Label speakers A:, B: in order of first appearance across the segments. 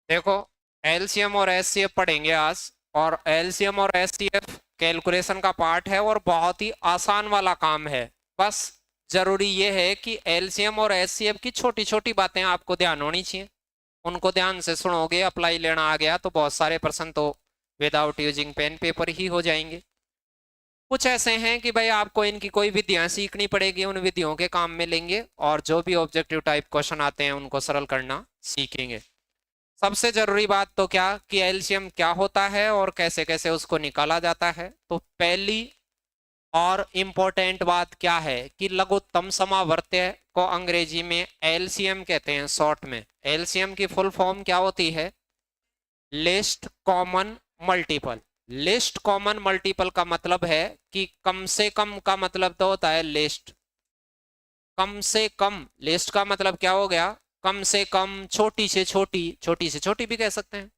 A: देखो, एलसीएम और एचसीएफ पढ़ेंगे आज। और एलसीएम और एचसीएफ कैलकुलेशन का पार्ट है और बहुत ही आसान वाला काम है। बस जरूरी ये है कि एलसीएम और एचसीएफ की छोटी छोटी बातें आपको ध्यान होनी चाहिए। उनको ध्यान से सुनोगे, अप्लाई लेना आ गया तो बहुत सारे प्रश्न तो विदाउट यूजिंग पेन पेपर ही हो जाएंगे। कुछ ऐसे हैं कि भाई आपको इनकी कोई विधियां सीखनी पड़ेगी, उन विधियों के काम में लेंगे और जो भी ऑब्जेक्टिव टाइप क्वेश्चन आते हैं उनको सरल करना सीखेंगे। सबसे जरूरी बात तो क्या कि एलसीएम क्या होता है और कैसे कैसे उसको निकाला जाता है। तो पहली और इम्पोर्टेंट बात क्या है कि लघुत्तम समावर्त्य को अंग्रेजी में एलसीएम कहते हैं। शॉर्ट में एलसीएम की फुल फॉर्म क्या होती है? List common multiple. List common multiple का मतलब है कि कम से कम का मतलब तो होता है लिस्ट, कम से कम। लिस्ट का मतलब क्या हो गया? कम से कम, छोटी से छोटी, छोटी से छोटी भी कह सकते हैं,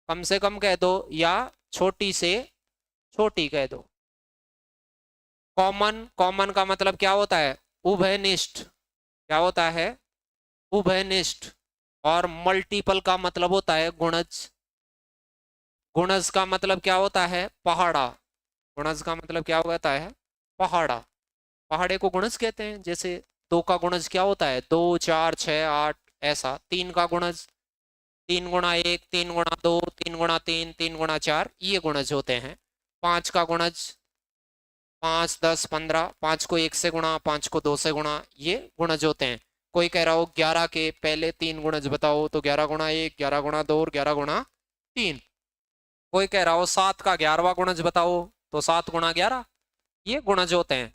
A: कम से कम कह दो या छोटी से छोटी कह दो। कॉमन, कॉमन का मतलब क्या होता है? उभयनिष्ठ। क्या होता है? उभयनिष्ठ। और मल्टीपल का मतलब होता है गुणज। गुणज का मतलब क्या होता है? पहाड़ा। गुणज का मतलब क्या होता है? पहाड़ा। पहाड़े को गुणज कहते हैं। जैसे दो का गुणज क्या होता है? 2, 4, 6, 8। ऐसा तीन का गुणज 3 × 1, 3 × 2, 3 × 3, 3 × 4, ये गुणज होते हैं। 5 का गुणज 5, 10, 15। 5 को 1 से गुणा, 5 को 2 से गुणा, ये गुणज होते हैं। कोई कह रहा हो 11 के पहले 3 गुणज बताओ, तो 11 × 1, 11 × 2 और 11 × 3। कोई कह रहा हो 7 का 11वां गुणज बताओ, तो 7 × 11, ये गुणज होते हैं।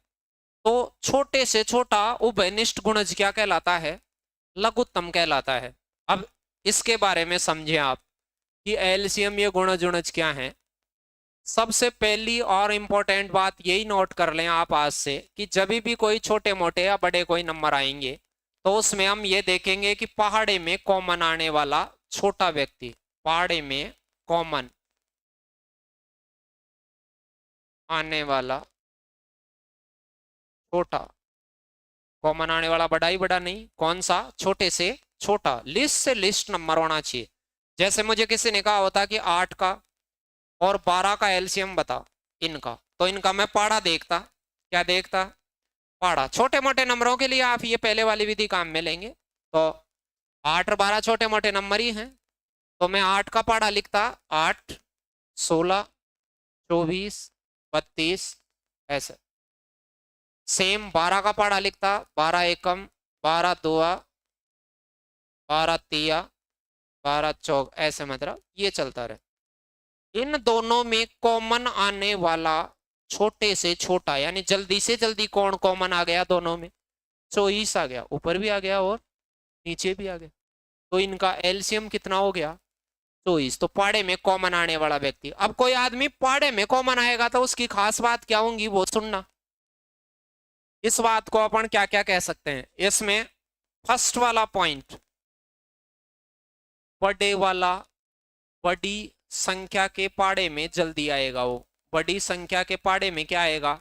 A: तो छोटे से छोटा उभयनिष्ठ गुणज क्या कहलाता है? लघुत्तम कहलाता है। अब इसके बारे में समझे आप कि एलसीएम ये गुणज उणज क्या है। सबसे पहली और इंपॉर्टेंट बात यही नोट कर लें आप आज से कि जब भी कोई छोटे मोटे या बड़े कोई नंबर आएंगे तो उसमें हम ये देखेंगे कि पहाड़े में कॉमन आने वाला छोटा व्यक्ति, पहाड़े में कॉमन आने वाला छोटा, कॉमन आने वाला बड़ा ही बड़ा नहीं, कौन सा? छोटे से छोटा, लिस्ट से लिस्ट नंबर होना चाहिए। जैसे मुझे किसी ने कहा होता कि 8 का और 12 का एलसीएम बता इनका, तो इनका मैं पहाड़ा देखता। क्या देखता? पहाड़ा। छोटे मोटे नंबरों के लिए आप ये पहले वाली विधि काम में लेंगे। तो 8 और 12 छोटे मोटे नंबर ही हैं, तो मैं 8 का पहाड़ा लिखता 8, 16, 24, 32, ऐसे। सेम 12 का पहाड़ा लिखता 12 एकम, 12 दुआ, 12 तिया, 12 चौक, ऐसे। मतलब ये चलता रहे। इन दोनों में कॉमन आने वाला छोटे से छोटा, यानी जल्दी से जल्दी कौन कॉमन आ गया दोनों में? 24 आ गया, ऊपर भी आ गया और नीचे भी आ गया। तो इनका एलसीएम कितना हो गया? 24। तो पाड़े में कॉमन आने वाला व्यक्ति। अब कोई आदमी पाड़े में कॉमन आएगा तो उसकी खास बात क्या होंगी वो सुनना। इस बात को अपन क्या क्या कह सकते हैं इसमें? फर्स्ट वाला पॉइंट, बड़े वाला, बड़ी संख्या के पाड़े में जल्दी आएगा वो। बड़ी संख्या के पाड़े में क्या आएगा?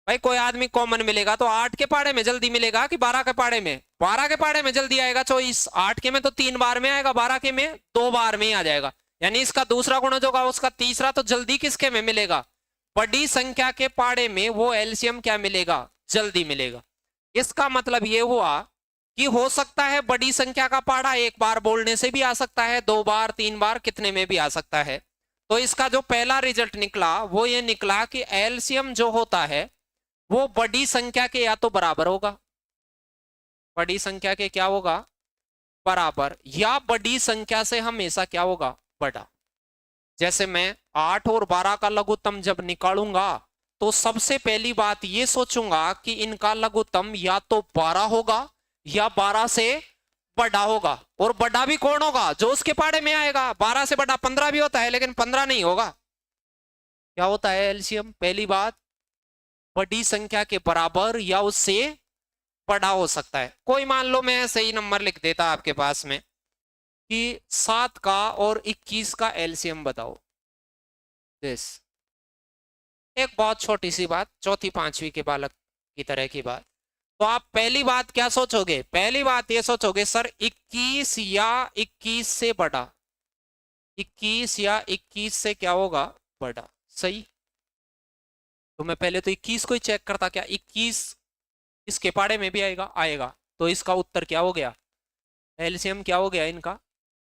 A: भाई कोई आदमी कॉमन मिलेगा तो 8 के पाड़े में जल्दी मिलेगा कि 12 के पाड़े में? 12 के पाड़े में जल्दी आएगा 24। 8 के में तो 3 बार में आएगा, 12 के में 2 बार में ही आ जाएगा। यानी इसका दूसरा गुणज होगा उसका तीसरा, तो जल्दी किसके में मिलेगा? बड़ी संख्या के पाड़े में वो एलसीएम क्या मिलेगा? जल्दी मिलेगा। इसका मतलब ये हुआ कि हो सकता है बड़ी संख्या का पाड़ा एक बार बोलने से भी आ सकता है, 2 बार, 3 बार, कितने में भी आ सकता है। तो इसका जो पहला रिजल्ट निकला वो ये निकला कि एलसीएम जो होता है वो बड़ी संख्या के या तो बराबर होगा, बड़ी संख्या के क्या होगा? बराबर, या बड़ी संख्या से हमेशा क्या होगा? बड़ा। जैसे मैं 8 और 12 का लघुत्तम जब निकालूंगा तो सबसे पहली बात ये सोचूंगा कि इनका लघुत्तम या तो 12 होगा या 12 से बड़ा होगा। और बड़ा भी कौन होगा? जो उसके पाड़े में आएगा। 12 से बड़ा 15 भी होता है लेकिन 15 नहीं होगा। क्या होता है एलसीएम? पहली बात, बड़ी संख्या के बराबर या उससे बड़ा हो सकता है। कोई मान लो मैं सही नंबर लिख देता आपके पास में कि 7 का और 21 का एलसीएम बताओ। दिस एक बहुत छोटी सी बात, चौथी पांचवी के बालक की तरह की बात। तो आप पहली बात क्या सोचोगे? पहली बात ये सोचोगे सर 21 या 21 से बड़ा। 21 या 21 से क्या होगा, बड़ा। सही। तो मैं पहले तो 21 को ही चेक करता, क्या 21 इसके पाड़े में भी आएगा, आएगा। तो इसका उत्तर क्या हो गया, एलसीएम क्या हो गया इनका,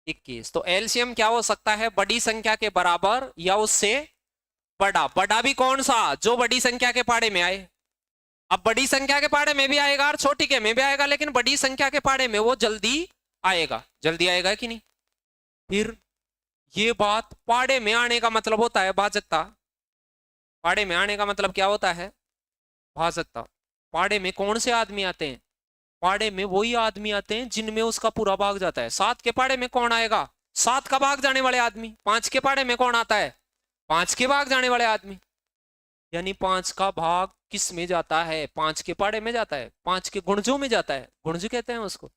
A: 21। तो एलसीएम क्या हो सकता है, बड़ी संख्या के बराबर या उससे बड़ा। बड़ा भी कौन सा, जो बड़ी संख्या के पाड़े में आए। अब बड़ी संख्या के पाड़े में भी आएगा और छोटी के में भी आएगा, लेकिन बड़ी संख्या के पाड़े में वो जल्दी आएगा। जल्दी आएगा कि नहीं। फिर ये बात, पाड़े में आने का मतलब होता है भाजकता। पाड़े में आने का मतलब क्या होता है, भाजकता। पाड़े में कौन से आदमी आते हैं, पाड़े में वही आदमी आते हैं जिनमें उसका पूरा भाग जाता है। 7 के पाड़े में कौन आएगा, 7 का भाग जाने वाले आदमी। 5 के पाड़े में कौन आता है, 5 के भाग जाने वाले आदमी। यानी 5 का भाग किस में जाता है, 5 के पाड़े में जाता है, 5 के गुणजों में जाता है, गुणज कहते हैं उसको।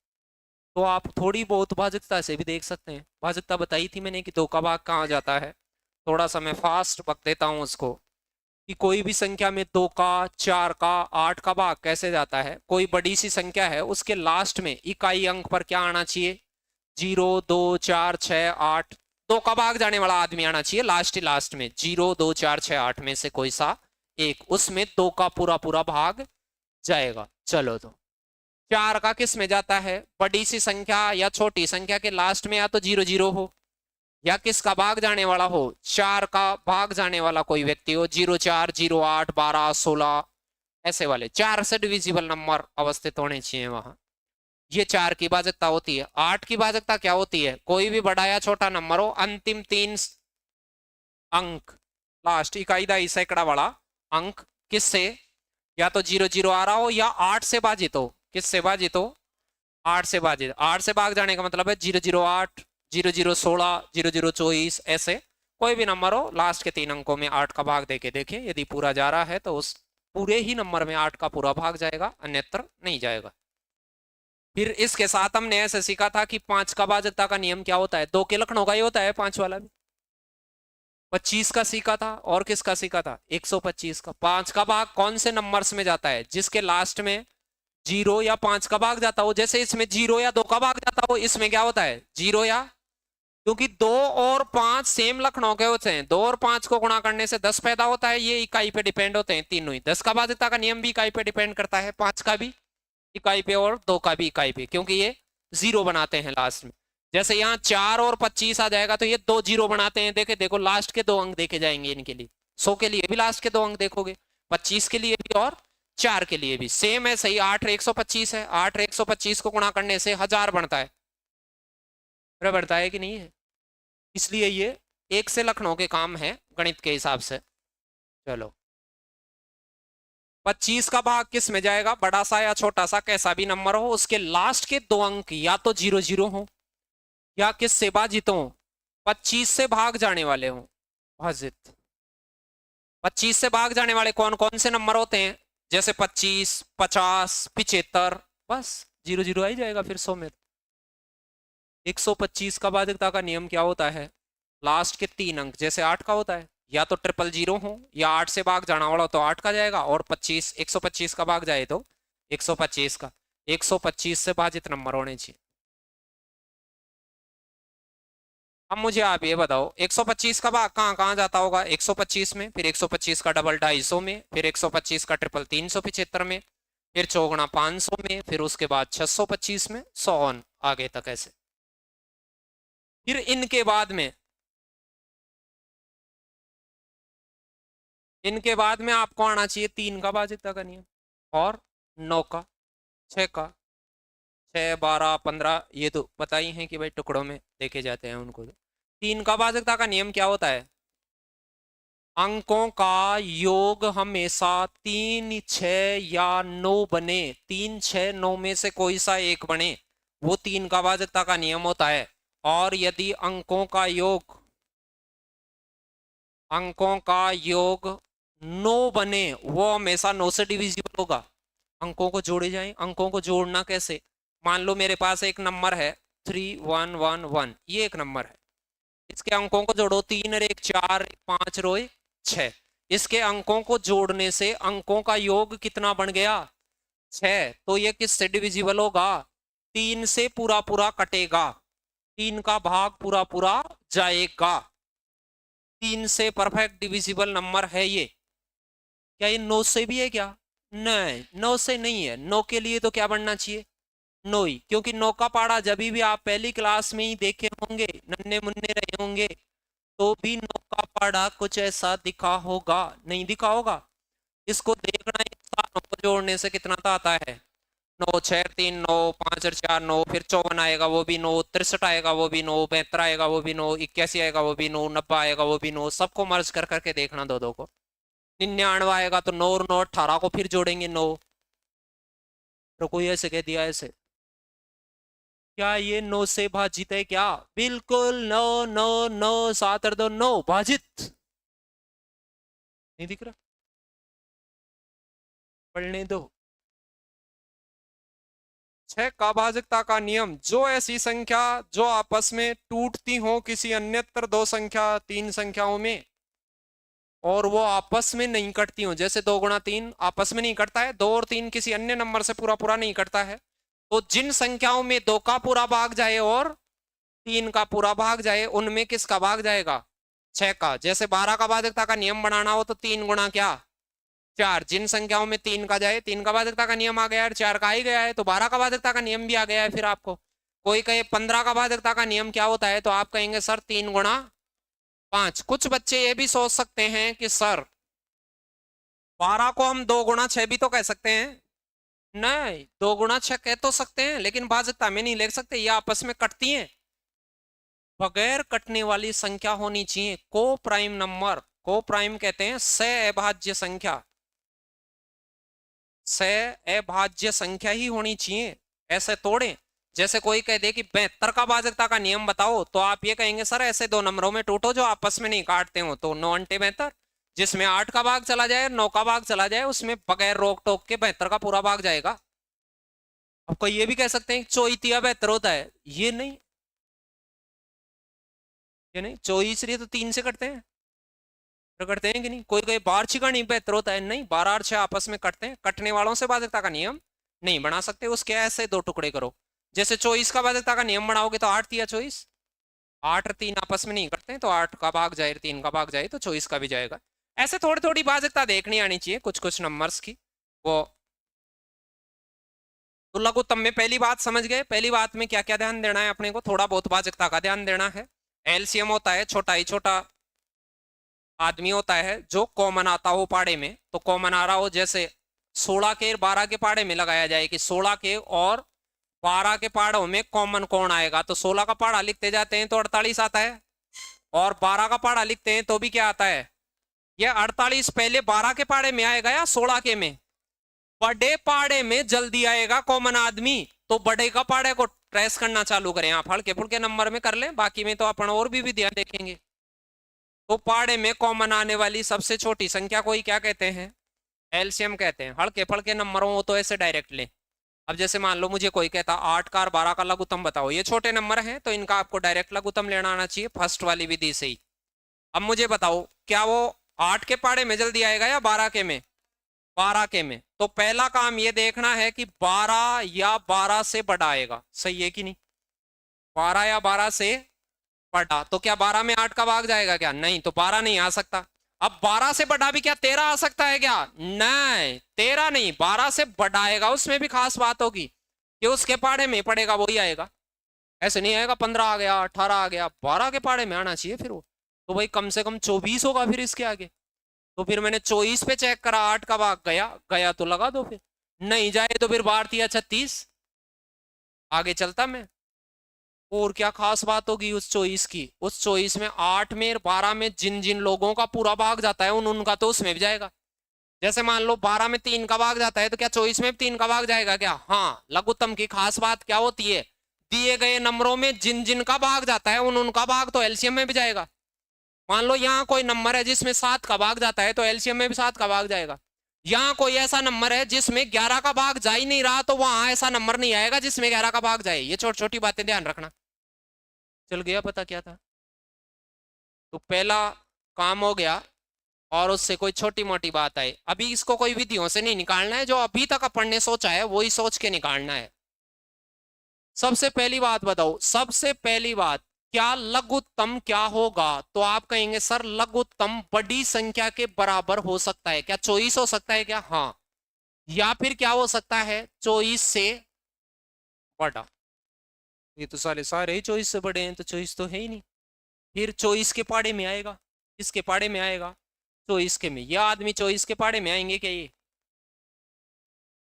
A: तो आप थोड़ी बहुत भाजकता से भी देख सकते हैं। भाजकता बताई थी मैंने कि 2 का भाग कहाँ जाता है। थोड़ा सा मैं फास्ट बक देता हूं उसको, कि कोई भी संख्या में 2 का, 4 का, 8 का भाग कैसे जाता है। कोई बड़ी सी संख्या है, उसके लास्ट में इकाई अंक पर क्या आना चाहिए, 0, 2, 4, 6, 8। 2 का भाग जाने वाला आदमी आना चाहिए लास्ट में, 0, 2, 4, 6, 8 में से कोई सा एक, उसमें 2 का पूरा पूरा भाग जाएगा। चलो, तो 4 का किस में जाता है, बड़ी सी संख्या या छोटी संख्या के लास्ट में, या तो 0, 0 हो, या किसका भाग जाने वाला हो, 4 का भाग जाने वाला कोई व्यक्ति हो, 0, 4, 0, 8, 12, 16, ऐसे वाले 4 से डिविजिबल नंबर अवस्थित होने चाहिए वहां। ये 4 की भाजकता होती है। 8 की भाजकता क्या होती है, कोई भी बड़ा या छोटा नंबर हो, अंतिम 3 अंक, लास्ट इकाई दहाई सैकड़ा वाला अंक किससे, या तो 0, 0 आ रहा हो या 8 से भाजित हो। किससे भाजित हो, 8 से भाजित। 8 से भाग जाने का मतलब है 0, 0, 8, 0, 0, 16, 0, 0, 24, ऐसे कोई भी नंबर हो, लास्ट के 3 अंकों में 8 का भाग देके देखें। यदि पूरा जा रहा है तो उस पूरे ही नंबर में 8 का पूरा भाग जाएगा, अन्यत्र नहीं जाएगा। फिर इसके साथ हमने ऐसे सीखा था कि 5 का भाजकता का नियम क्या होता है, 2 के लक्षणों का ही होता है 5 वाला भी। 25 का सीखा था, और किसका सीखा था, 125 का। 5 का भाग कौन से नंबर्स में जाता है, जिसके लास्ट में 0 या 5 का भाग जाता हो। जैसे इसमें 0 या 2 का भाग जाता हो, इसमें क्या होता है 0 या, क्योंकि 2 और 5 सेम लक्षणों के होते हैं। 2 और 5 को गुणा करने से 10 पैदा होता है, ये इकाई पे डिपेंड होते हैं तीनों ही। 10 का भाजकता का नियम भी इकाई पे डिपेंड करता है, 5 का भी इकाई पे और 2 का भी इकाई पे, क्योंकि ये 0 बनाते हैं लास्ट में। जैसे यहाँ 4 और 25 आ जाएगा तो ये 2 0 बनाते हैं। देखे देखो, लास्ट के 2 अंक देखे जाएंगे इनके लिए। 100 के लिए भी लास्ट के 2 अंक देखोगे, 25 के लिए भी और 4 के लिए भी सेम है। सही, 8 और 125 है। 8 और 125 को गुणा करने से 1000 बनता है, बढ़ता है कि नहीं है। इसलिए ये 1 से लक्षणों के काम है गणित के हिसाब से। चलो, 25 का भाग किस में जाएगा, बड़ा सा या छोटा सा, कैसा भी नंबर हो, उसके लास्ट के 2 अंक या तो 0, 0 हो या किस से भाजित हो, 25 से भाग जाने वाले हो, भाजित। 25 से भाग जाने वाले कौन कौन से नंबर होते हैं, जैसे 25, 50, 75, बस 0, 0 आ ही जाएगा फिर 100 में। 125 का भाजकता का नियम क्या होता है, लास्ट के 3 अंक जैसे 8 का होता है, या तो 000 हो, या 8 से भाग जाना वाला तो 8 का जाएगा, और 25 125 का भाग जाए तो 125 का। 125 से भाजित नंबर होने चाहिए। अब मुझे आप ये बताओ, 125 का भाग कहाँ कहाँ जाता होगा, 125 में, फिर 125 का डबल 250 में, फिर 125 का ट्रिपल 375 में, फिर चौगुना 500 में, फिर उसके बाद 625 में, 100 ऑन आगे तक ऐसे। फिर इनके बाद में आपको आना चाहिए 3 का भाजकता का नियम, और 9 का, 6 का, 6, 12, 15, ये तो पता ही है कि भाई टुकड़ों में देखे जाते हैं उनको। 3 का भाजकता का नियम क्या होता है, अंकों का योग हमेशा 3, 6 या 9 बने। 3, 6, 9 में से कोई सा एक बने, वो 3 का भाजकता का नियम होता है। और यदि अंकों का योग 9 बने, वो हमेशा 9 से डिविजिबल होगा। अंकों को जोड़े जाएं। अंकों को जोड़ना कैसे, मान लो मेरे पास एक नंबर है 3111, ये एक नंबर है, इसके अंकों को जोड़ो, 3 और 1 4, 5 और 1 6। इसके अंकों को जोड़ने से अंकों का योग कितना बन गया, 6। तो ये किससे डिविजिबल होगा, 3 से पूरा पूरा कटेगा, 3 का भाग पूरा पूरा जाएगा। 3 से परफेक्ट डिविजिबल नंबर है ये। क्या ये 9 से भी है क्या? नहीं, 9 से नहीं है। 9 के लिए तो क्या बनना चाहिए? 9 ही, क्योंकि 9 का पहाड़ा जब भी आप पहली क्लास में ही देखे होंगे, नन्हे मुन्ने रहे होंगे, तो भी 9 का पहाड़ा कुछ ऐसा दिखा होगा, नहीं दिखा होगा? इसको देखना है, स्थानों को जोड़ने से कितना आता है? 9 6 3 9 5 और 4 9, फिर 54 आएगा वो भी 9, 63 आएगा वो भी 9, 72 आएगा वो भी 9, 81 आएगा वो भी 9, 90 आएगा वो भी 9, सबको मर्ज कर करके देखना दो दो को। 99 आएगा तो 9 और 9 18 को फिर जोड़ेंगे 9। तो कोई ऐसे कह दिया ऐसे, क्या ये 9 से भाजित है क्या? बिल्कुल 9 9 9 7 और 2 9 भाजित। नहीं दिख रहा? पढ़ने दो। 6 का भाजकता का नियम, जो ऐसी संख्या जो आपस में टूटती हो किसी अन्यत्र दो संख्या 3 संख्याओं में और वो आपस में नहीं कटती हो, जैसे 2 गुणा 3 आपस में नहीं कटता है, 2 और 3 किसी अन्य नंबर से पूरा पूरा नहीं कटता है, तो जिन संख्याओं में 2 का पूरा भाग जाए और 3 का पूरा भाग जाए, उनमें किसका भाग जाएगा? 6 का। जैसे 12 का भाजकता का नियम बनाना हो तो 3 गुणा क्या? 4। जिन संख्याओं में 3 का जाए, 3 का भाजकता का नियम आ गया है, 4 का ही गया है, तो 12 का भाजकता का नियम भी आ गया है। फिर आपको कोई कहे 15 का भाजकता का नियम क्या होता है, तो आप कहेंगे सर 3 गुणा 5। कुछ बच्चे ये भी सोच सकते हैं कि सर 12 को हम 2 गुणा 6 भी तो कह सकते हैं। नहीं, 2 गुणा 6 कह तो सकते हैं, लेकिन भाजकता में नहीं लिख सकते, ये आपस में कटती हैं। बगैर कटने वाली संख्या होनी चाहिए, को प्राइम नंबर। को प्राइम कहते हैं सह अभाज्य संख्या, सह अभाज्य संख्या ही होनी चाहिए। ऐसे तोड़े, जैसे कोई कह दे कि 72 का भाजकता का नियम बताओ, तो आप ये कहेंगे सर ऐसे 2 नंबरों में टूटो जो आपस में नहीं काटते हो, तो 9 अंटे 72, जिसमें 8 का भाग चला जाए 9 का भाग चला जाए, उसमें बगैर रोक टोक के 72 का पूरा भाग जाएगा। अब कोई ये भी कह सकते हैं चौईतिया 72 होता है, ये नहीं, ये नहीं, चौईसरी तो 3 से कटते हैं, तो कटते हैं कि नहीं? कोई कोई बार छिका नहीं 72 होता है, नहीं, 12 और 6 आपस में कटते हैं। कटने वालों से भाजकता का नियम नहीं बना सकते, उसके ऐसे 2 टुकड़े करो। जैसे 24 का भाजकता का नियम बनाओगे तो 8 या 24, 8 और 3 आपस में नहीं करते, तो 8 का भाग जाए 3 का भाग जाए तो 24 का भी जाएगा। ऐसे थोड़ी थोड़ी भाजकता देखनी आनी चाहिए कुछ कुछ नंबर्स की। वो तो लघुत्तम में पहली बात समझ गए। पहली बात में क्या क्या ध्यान देना है अपने को? थोड़ा बहुत भाजकता का ध्यान देना है। एलसीएम होता है छोटा ही छोटा आदमी होता है जो कॉमन आता हो पाड़े में, तो कॉमन आ रहा हो, जैसे 16 के 12 के पाड़े में लगाया जाए कि 16 के और 12 के पहाड़ों में कॉमन कौन आएगा, तो 16 का पहाड़ा लिखते जाते हैं तो 48 आता है, और 12 का पहाड़ा लिखते हैं तो भी क्या आता है? ये 48 पहले 12 के पहाड़े में आएगा या 16 के में? बड़े पहाड़े में जल्दी आएगा कॉमन आदमी, तो बड़े का पहाड़े को ट्रेस करना चालू करें आप, हल्के फुल्के नंबर में कर लें, बाकी में तो अपन और भी विधियां देखेंगे। तो पहाड़े में कॉमन आने वाली सबसे छोटी संख्या कोई क्या कहते हैं? एलसीएम कहते हैं। हल्के फुल्के नंबरों हो तो ऐसे डायरेक्ट लें। अब जैसे मान लो मुझे कोई कहता 8 का और 12 का लघुत्तम बताओ, ये छोटे नंबर हैं तो इनका आपको डायरेक्ट लघुत्तम लेना आना चाहिए फर्स्ट वाली विधि से ही। अब मुझे बताओ क्या वो 8 के पहाड़े में जल्दी आएगा या 12 के में? 12 के में। तो पहला काम ये देखना है कि 12 या 12 से बड़ा आएगा, सही है कि नहीं? 12 या 12 से बड़ा, तो क्या 12 में 8 का भाग जाएगा क्या? नहीं, तो 12 नहीं आ सकता। अब 12 से बड़ा भी क्या 13 आ सकता है क्या? नहीं, 13 नहीं, 12 से बड़ा आएगा। उसमें भी खास बात होगी कि उसके पहाड़े में पड़ेगा वही आएगा, ऐसे नहीं आएगा 15 आ गया 18 आ गया, 12 के पहाड़े में आना चाहिए फिर वो, तो भाई कम से कम 24 होगा फिर इसके आगे। तो फिर मैंने 24 पे चेक करा, 8 का भाग गया गया तो लगा दो, फिर नहीं जाए तो फिर 12 या 36 आगे चलता मैं। और क्या खास बात होगी उस 24 की? उस 24 में 8 में 12 में जिन जिन लोगों का पूरा भाग जाता है उनका तो उसमें भी जाएगा। जैसे मान लो 12 में 3 का भाग जाता है, तो क्या 24 में 3 का भाग जाएगा क्या? हाँ। लघुत्तम की खास बात क्या होती है? दिए गए नंबरों में जिन जिन का भाग जाता है उनका भाग तो एलसीएम में भी जाएगा। मान लो यहाँ कोई नंबर है जिसमें 7 का भाग जाता है तो एलसीएम में भी 7 का भाग जाएगा। यहाँ कोई ऐसा नंबर है जिसमें 11 का भाग जा ही नहीं रहा, तो वहां ऐसा नंबर नहीं आएगा जिसमें 11 का भाग जाए। ये छोटी छोटी बातें ध्यान रखना। चल गया पता क्या था? तो पहला काम हो गया, और उससे कोई छोटी मोटी बात आई। अभी इसको कोई विधियों से नहीं निकालना है, जो अभी तक अपन ने सोचा है वही सोच के निकालना है। सबसे पहली बात बताओ, सबसे पहली बात क्या लघुत्तम क्या होगा? तो आप कहेंगे सर लघुत्तम बड़ी संख्या के बराबर हो सकता है क्या? 24 हो सकता है क्या? हाँ। या फिर क्या हो सकता है? 24 से बड़ा। ये तो सारे सारे ही 24 से बड़े हैं, तो 24 तो है ही नहीं। फिर 24 के पाड़े में आएगा। किसके पाड़े में आएगा? 24 के में। यह आदमी 24 के पाड़े में आएंगे क्या? ये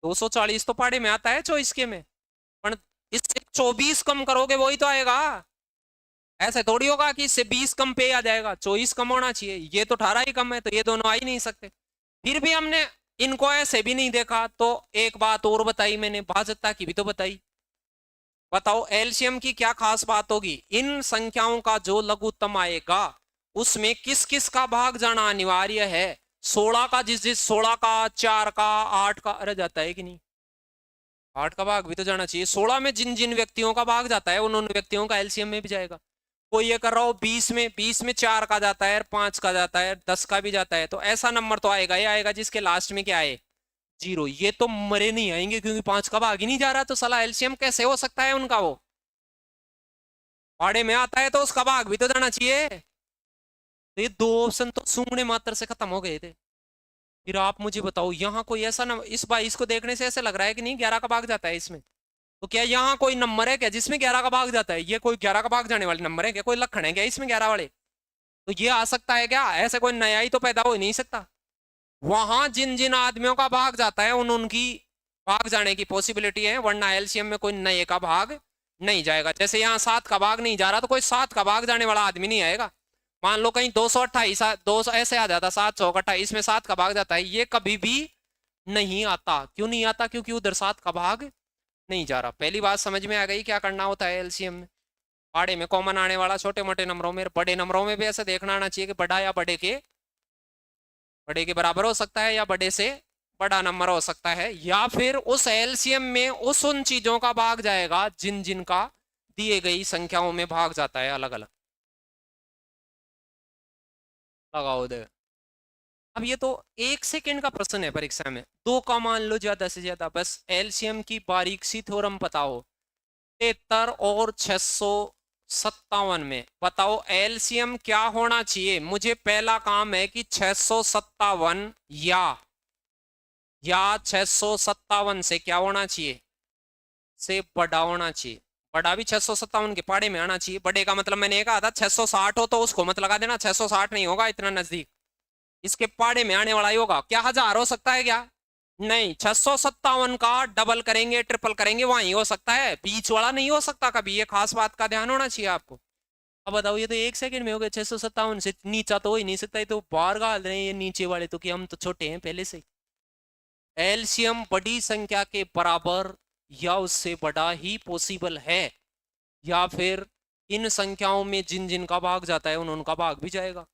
A: 240 तो पाड़े में आता है 24 के में, पर इससे 24 कम करोगे वही तो आएगा। ऐसे थोड़ी होगा कि इससे 20 कम पे आ जाएगा, 24 कम होना चाहिए। ये तो 18 ही कम है, तो ये दोनों आ ही नहीं सकते। फिर भी हमने इनको ऐसे भी नहीं देखा, तो एक बात और बताई मैंने, भाजकता की भी तो बताई। बताओ एलसीएम की क्या खास बात होगी? इन संख्याओं का जो लघुत्तम आएगा उसमें किस किस का भाग जाना अनिवार्य है? 16 का, जिस 16 का, 4 का, 8 का, अरे जाता है कि नहीं? 8 का भाग भी तो जाना चाहिए। 16 में जिन जिन व्यक्तियों का भाग जाता है उन व्यक्तियों का एलसीएम में भी जाएगा। कोई ये कर रहा हो 20 में 4 का जाता है, 5 का जाता है, 10 का भी जाता है, तो ऐसा नंबर तो आएगा ही आएगा जिसके लास्ट में क्या आए? 0। ये तो मरे नहीं आएंगे क्योंकि 5 का भाग ही नहीं जा रहा, तो साला एलसीएम कैसे हो सकता है उनका? वो पाड़े में आता है तो उसका भाग भी तो जाना चाहिए। तो ये दो ऑप्शन तो सूंघने मात्र से खत्म हो गए थे। फिर आप मुझे बताओ, यहाँ कोई ऐसा नंबर, इस 22 को देखने से ऐसे लग रहा है कि नहीं 11 का भाग जाता है इसमें? तो क्या यहाँ कोई नंबर है क्या जिसमें 11 का भाग जाता है? ये कोई 11 का भाग जाने वाले नंबर है क्या? कोई लक्षण है क्या इसमें 11 वाले? तो ये आ सकता है क्या? ऐसे कोई नया ही तो पैदा हो ही नहीं सकता। वहां जिन जिन आदमियों का भाग जाता है उन उनकी भाग जाने की पॉसिबिलिटी है, वरना एलसीएम में कोई नए का भाग नहीं जाएगा। जैसे यहाँ 7 का भाग नहीं जा रहा, तो कोई 7 का भाग जाने वाला आदमी नहीं आएगा। मान लो कहीं 228 200 ऐसे आ जाता, 728 में 7 का भाग जाता है, ये कभी भी नहीं आता। क्यों नहीं आता? क्योंकि उधर 7 का भाग नहीं जा रहा। पहली बात समझ में आ गई क्या करना होता है एलसीएम में? पाड़े में कॉमन आने वाला छोटे मोटे नंबरों में, बड़े नंबरों में भी ऐसे देखना आना चाहिए कि बड़ा या बड़े के बराबर हो सकता है, या बड़े से बड़ा नंबर हो सकता है, या फिर उस एलसीएम में उस उन चीजों का भाग जाएगा जिन जिन का दिए गई संख्याओं में भाग जाता है अलग अलग। लगाओ दे। अब ये तो 1 सेकंड का प्रश्न है परीक्षा में, 2 का मान लो ज्यादा से ज्यादा, बस एलसीएम की बारीक सी थ्योरम बताओ। 73 और 657 में बताओ एलसीएम क्या होना चाहिए? मुझे पहला काम है कि 657 या 657 से क्या होना चाहिए? से बड़ा होना चाहिए। बड़ा भी 657 के पाड़े में आना चाहिए। बड़े का मतलब मैंने कहा था 660 हो तो उसको मत लगा देना, 660 नहीं होगा इतना नजदीक, इसके पाड़े में आने वाला ही होगा। क्या 1000 हो सकता है क्या? नहीं, 657 का डबल करेंगे ट्रिपल करेंगे वहीं हो सकता है, बीच वाला नहीं हो सकता कभी। ये खास बात का ध्यान होना चाहिए आपको। अब बताओ, ये तो 1 सेकंड में हो गए। 657 से नीचा तो हो ही नहीं सकता, ये तो बाहर गाल रहे हैं ये नीचे वाले तो, कि हम तो छोटे हैं पहले से। एलसीएम बड़ी संख्या के बराबर या उससे बड़ा ही पॉसिबल है, या फिर इन संख्याओं में जिन जिन का भाग जाता है उन उनका भाग भी जाएगा।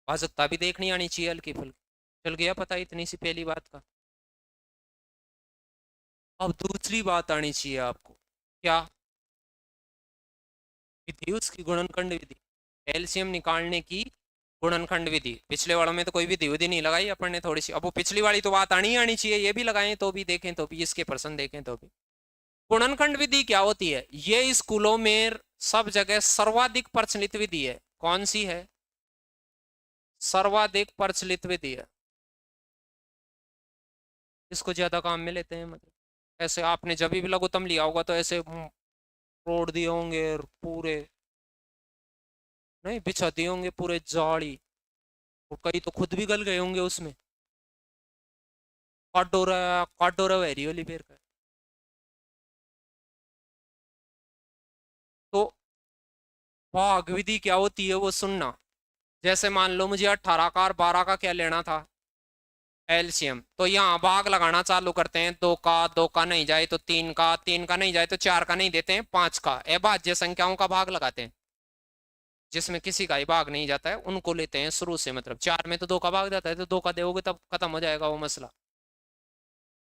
A: भाजकता भी देखनी आनी चाहिए हल्की फुल्की। चल गया पता इतनी सी पहली बात का। अब दूसरी बात आनी चाहिए आपको। क्या विधि? उसकी गुणनखंड विधि, एलसीएम निकालने की गुणनखंड विधि। पिछले वालों में तो कोई विधि विधि नहीं लगाई अपन ने थोड़ी सी, अब वो पिछली वाली तो बात आनी चाहिए, ये भी लगाएं तो भी, देखें तो भी, इसके प्रश्न देखें तो भी। गुणनखंड विधि क्या होती है? ये स्कूलों में सब जगह सर्वाधिक प्रचलित विधि है। कौन सी है? सर्वाधिक प्रचलित विधि है। इसको ज्यादा काम में लेते हैं, मतलब ऐसे आपने जब भी लघुत्तम लिया होगा तो ऐसे तोड़ दिए होंगे पूरे, नहीं बिछा दिए होंगे पूरे जाड़ी, और कई तो खुद भी गल गए होंगे उसमें। काटोरा वेरी वाली पेड़ का। तो भाग विधि क्या होती है वो सुनना। जैसे मान लो मुझे 18 का और 12 का क्या लेना था? एलसीएम। तो यहाँ भाग लगाना चालू करते हैं। 2 का नहीं जाए तो 3 का नहीं जाए तो 4 का नहीं देते हैं, 5 का अभाज्य संख्याओं का भाग लगाते हैं। जिसमें किसी का ही भाग नहीं जाता है उनको लेते हैं शुरू से, मतलब 4 में तो 2 का भाग जाता है, तो 2 का दोगे तब खत्म हो जाएगा वो मसला।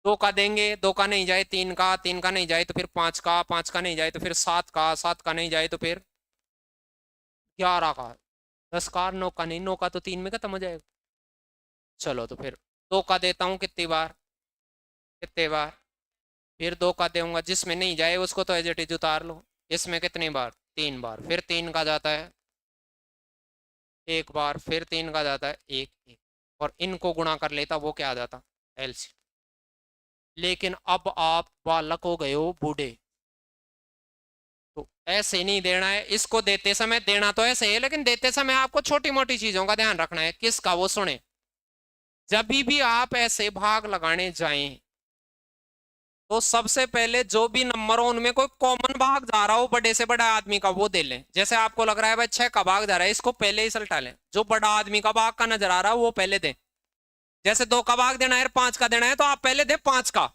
A: 2 का देंगे, 2 का नहीं जाए 3 का नहीं जाए तो फिर 5 का नहीं जाए तो फिर 7 का नहीं जाए तो फिर 11 का, 10 का, 9 का नहीं, 9 का तो 3 में खत्म हो जाएगा। चलो तो फिर 2 का देता हूँ कितनी बार? फिर 2 का दूंगा, जिसमें नहीं जाए उसको तो एज इट इज उतार लो। इसमें कितनी बार? 3 बार, फिर 3 का जाता है 1 बार, फिर 3 का जाता है 1 1, और इनको गुणा कर लेता, वो क्या आ जाता, एलसीएम। लेकिन अब आप बालक हो गए हो बूढ़े, तो ऐसे नहीं देना है इसको। देते समय देना तो ऐसे है, लेकिन देते समय आपको छोटी मोटी चीजों का ध्यान रखना है। किसका, वो सुने। जब भी आप ऐसे भाग लगाने जाएं तो सबसे पहले जो भी नंबर हो उनमें कोई कॉमन भाग जा रहा हो बड़े से बड़ा आदमी का, वो दे लें। जैसे आपको लग रहा है भाई 6 का भाग जा रहा है, इसको पहले ही सलटा लें। जो बड़ा आदमी का भाग का नजर आ रहा है वो पहले दें। जैसे 2 का भाग देना है, 5 का देना है, तो आप पहले दें 5 का।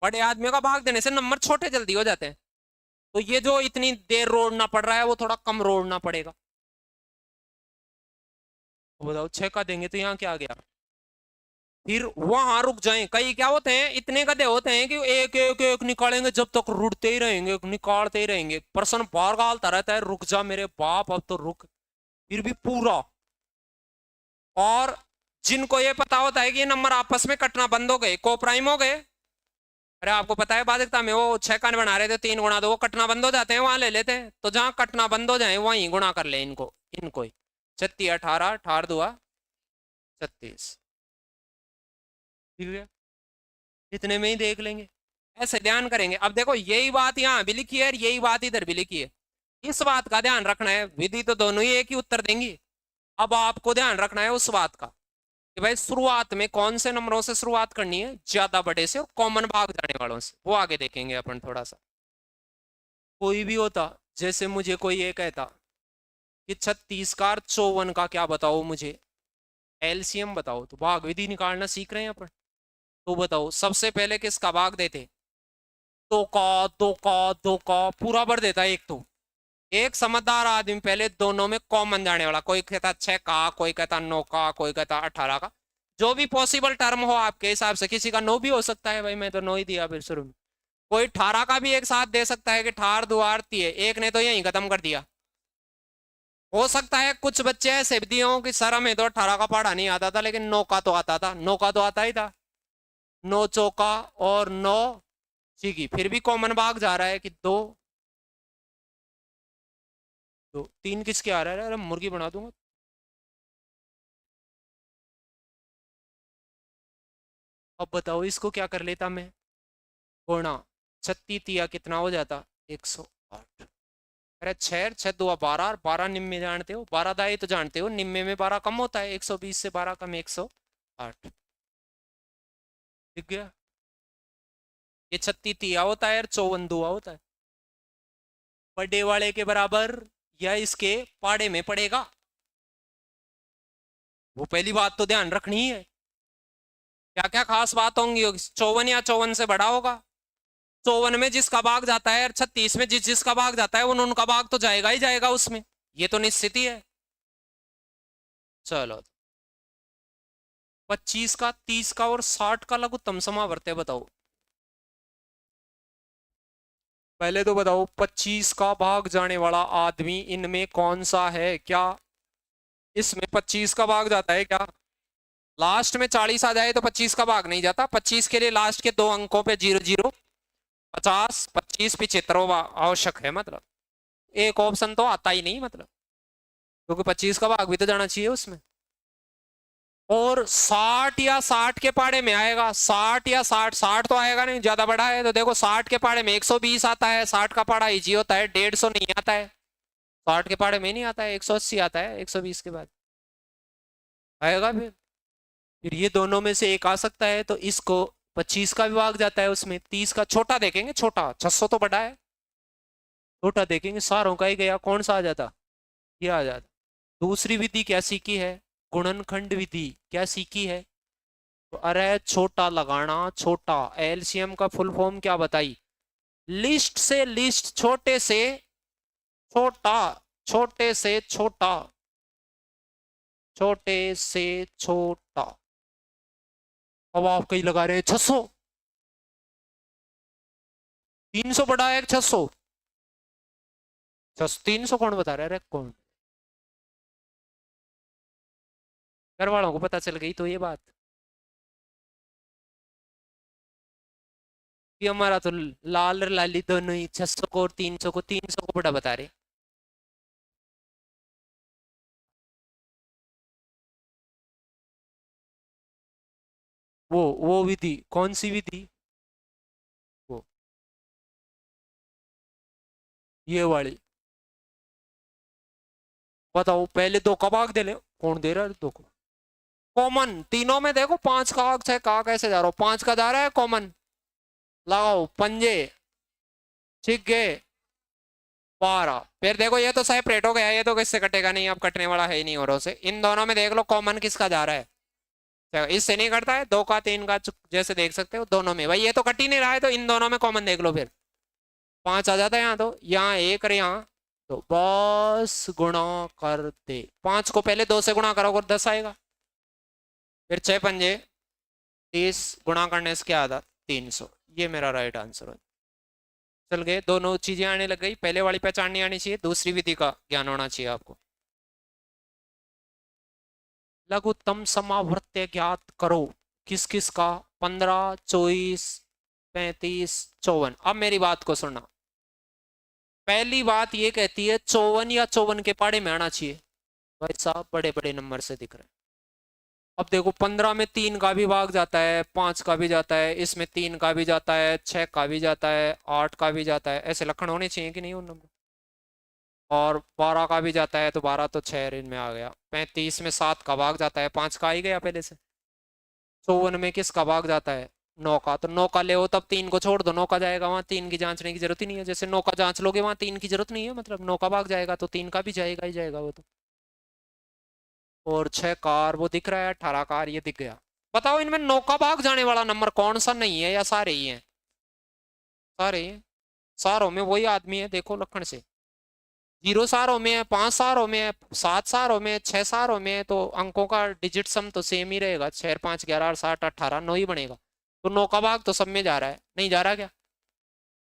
A: बड़े आदमियों का भाग देने से नंबर छोटे जल्दी हो जाते हैं। तो ये जो इतनी देर रोड़ना पड़ रहा है वो थोड़ा कम रोड़ना पड़ेगा। तो बताओ 6 का देंगे तो यहाँ क्या आ गया, फिर वहां रुक जाएं। कई क्या होते हैं, इतने गधे होते हैं कि एक एक एक निकालेंगे, जब तक रुड़ते ही रहेंगे, निकालते ही रहेंगे। पर्सन बार गालता रहता है, रुक जा मेरे बाप अब तो रुक, फिर भी पूरा। और जिनको ये पता होता है कि ये नंबर आपस में कटना बंद हो गए, को प्राइम हो गए, अरे आपको पता है बाधिकता में वो 6 का बना रहे थे, 3 गुणा, तो वो कटना बंद हो जाते हैं, वहां ले लेते हैं। तो जहां कटना बंद हो जाए वहीं गुणा कर ले इनको, इनको ही। 36 18 18 दुआ 36, ठीक है, इतने में ही देख लेंगे। ऐसे ध्यान करेंगे। अब देखो यही बात यहाँ भी लिखी है और यही बात इधर भी लिखी है, इस बात का ध्यान रखना है। विधि तो दोनों ही एक ही उत्तर देंगी। अब आपको ध्यान रखना है उस बात का कि भाई शुरुआत में कौन से नंबरों से शुरुआत करनी है, ज्यादा बड़े से और कॉमन भाग जाने वालों से, वो आगे देखेंगे अपन थोड़ा सा। कोई भी होता, जैसे मुझे कोई ये कहता कि 36 का 54 का क्या बताओ, मुझे एलसीएम बताओ, तो भाग विधि निकालना सीख रहे हैं अपन। तो बताओ सबसे पहले किसका भाग देते, 2 का 2 का 2 का पूरा भर देता है एक। तो एक समझदार आदमी पहले दोनों में कॉमन जाने वाला, कोई कहता 6 का, कोई कहता 9 का, कोई कहता 18 का, जो भी पॉसिबल टर्म हो आपके हिसाब से। किसी का 9 भी हो सकता है, भाई मैं तो 9 ही दिया फिर शुरू में। कोई 18 का भी एक साथ दे सकता है कि ठार दुआर है, एक ने तो यही खत्म कर दिया। हो सकता है कुछ बच्चे ऐसे भी दिए हों कि सर हमें तो 18 का पढ़ा नहीं आता था, लेकिन 9 का तो आता था, 9 का तो आता ही था। 9 चौका और 9 चीगी, फिर भी कॉमन भाग जा रहा है कि 2 2 3 किसके आ रहा है, अरे मुर्गी बना दूंगा। अब बताओ इसको क्या कर लेता मैं, गुणा 36 तिया कितना हो जाता, 108। अरे 6 6 2 12, और 12 निम्मे जानते हो, 12 दाई तो जानते हो, निम्मे में 12 कम होता है, 120 से 12 कम 108, ठीक है। ये 36 तिया होता है और 54 दुआ होता है। बड़े वाले के बराबर या इसके पाड़े में पड़ेगा, वो पहली बात तो ध्यान रखनी ही है। क्या क्या खास बात होंगी, 54 या 54 से बड़ा होगा। 54 में जिसका भाग जाता है और 36 में जिसका भाग जाता है उनका भाग तो जाएगा ही जाएगा उसमें, ये तो निश्चित ही है। चलो 25 का, 30 का और 60 का लघुत्तम समावर्त है, बताओ। पहले तो बताओ 25 का भाग जाने वाला आदमी इनमें कौन सा है, क्या इसमें 25 का भाग जाता है क्या? लास्ट में 40 आ जाए तो 25 का भाग नहीं जाता। 25 के लिए लास्ट के 2 अंकों पे 0 0 50 25 75 आवश्यक है, मतलब एक ऑप्शन तो आता ही नहीं, मतलब क्योंकि 25 का भाग भी तो जाना चाहिए उसमें। और 60 या 60 के पाड़े में आएगा, 60 या 60, 60 तो आएगा नहीं, ज्यादा बड़ा है। तो देखो 60 के पाड़े में 120 आता है, 60 का पाड़ा इजी होता है, 150 नहीं आता है। 60 के पाड़े में नहीं आता है, 180 आता है 120 के बाद आएगा। फिर ये दोनों में से एक आ सकता है, तो इसको 25 का विभाग जाता है उसमें। 30 का छोटा देखेंगे, छोटा 600 तो बड़ा है, छोटा देखेंगे, सारों का ही गया, कौन सा आ जाता, ये आ जाता। दूसरी विधि क्या सीखी है, गुणनखंड विधि क्या सीखी है, तो अरे छोटा लगाना, छोटा एलसीएम का फुल फॉर्म क्या बताई, लिस्ट से लिस्ट, छोटे से छोटा, छोटे से छोटा, छोटे से छोटा। अब आप कहीं लगा रहे हैं 600, 300 बड़ा है 600, 300 कौन बता रहा है, कौन, घर वालों को पता चल गई तो ये बात कि हमारा तो लाल और लाली दोनों ही 600 को और 300 को, 300 को बड़ा बता रहे। वो विधि कौन सी विधि? वो ये वाली। बताओ पहले दो का भाग दे ले, कौन दे रहा है दो को? कॉमन तीनों में देखो, पांच का भाग छह का कैसे जा रहा हो, पांच का जा रहा है कॉमन। लगाओ पंजे, ठीक है 12। फिर देखो ये तो सेपरेट हो गया, ये तो किससे कटेगा नहीं, अब कटने वाला है ही नहीं और से। इन दोनों में देख लो कॉमन किसका जा रहा है, देखो, इससे नहीं कटता है, दो का तीन का जैसे देख सकते हो दोनों में, भाई ये तो कट ही नहीं रहा है, तो इन दोनों में कॉमन देख लो फिर। पांच आ जाता है यहाँ, तो यहाँ एक और यहाँ, तो बस गुणा कर दे, पांच को पहले दो से गुणा करोगे 10 आएगा, फिर छह पंजे 30, गुणा करने से क्या आता 300, ये मेरा राइट आंसर है। चल गए, दोनों चीजें आने लग गई, पहले वाली पहचान नहीं आनी चाहिए, दूसरी विधि का ज्ञान होना चाहिए आपको। लघुत्तम समावर्त्य ज्ञात करो, किस किस का? 15, 24, 35, 54। अब मेरी बात को सुनना, पहली बात ये कहती है 54 या 54 के पाड़े में आना चाहिए, भाई साहब बड़े बड़े नंबर से दिख रहे हैं। अब देखो 15 में 3 का भी भाग जाता है, 5 का भी जाता है, इसमें 3 का भी जाता है, 6 का भी जाता है, 8 का भी जाता है, ऐसे लक्षण होने चाहिए कि नहीं उन नंबर। और 12 का भी जाता है, तो 12 तो 6 रेंज में आ गया। 35 में 7 का भाग जाता है, 5 का आ ही गया पहले से। 54 में किसका भाग जाता है? 9 का, तो 9 का ले हो तब 3 को छोड़ दो, 9 का जाएगा, वहां 3 की जांचने की जरूरत ही नहीं है, जैसे 9 का जांच लोगे वहां 3 की जरूरत नहीं है, मतलब 9 का भाग जाएगा तो 3 का भी जाएगा ही जाएगा वो तो। और 6 कार वो दिख रहा है, 18 कार ये दिख गया। बताओ इनमें 9 का भाग जाने वाला नंबर कौन सा नहीं है, या सारे ही हैं? सारे ही हैं, सारों में वही आदमी है, देखो लक्षण से। 0 सारों में है, 5 सारों में है, 7 सारों में है, 6 सारों में है, तो अंकों का डिजिट सम तो सेम ही रहेगा, 6, 5, 11, 7, 18, 9 ही बनेगा। तो 9 का भाग तो सब में जा रहा है, नहीं जा रहा क्या?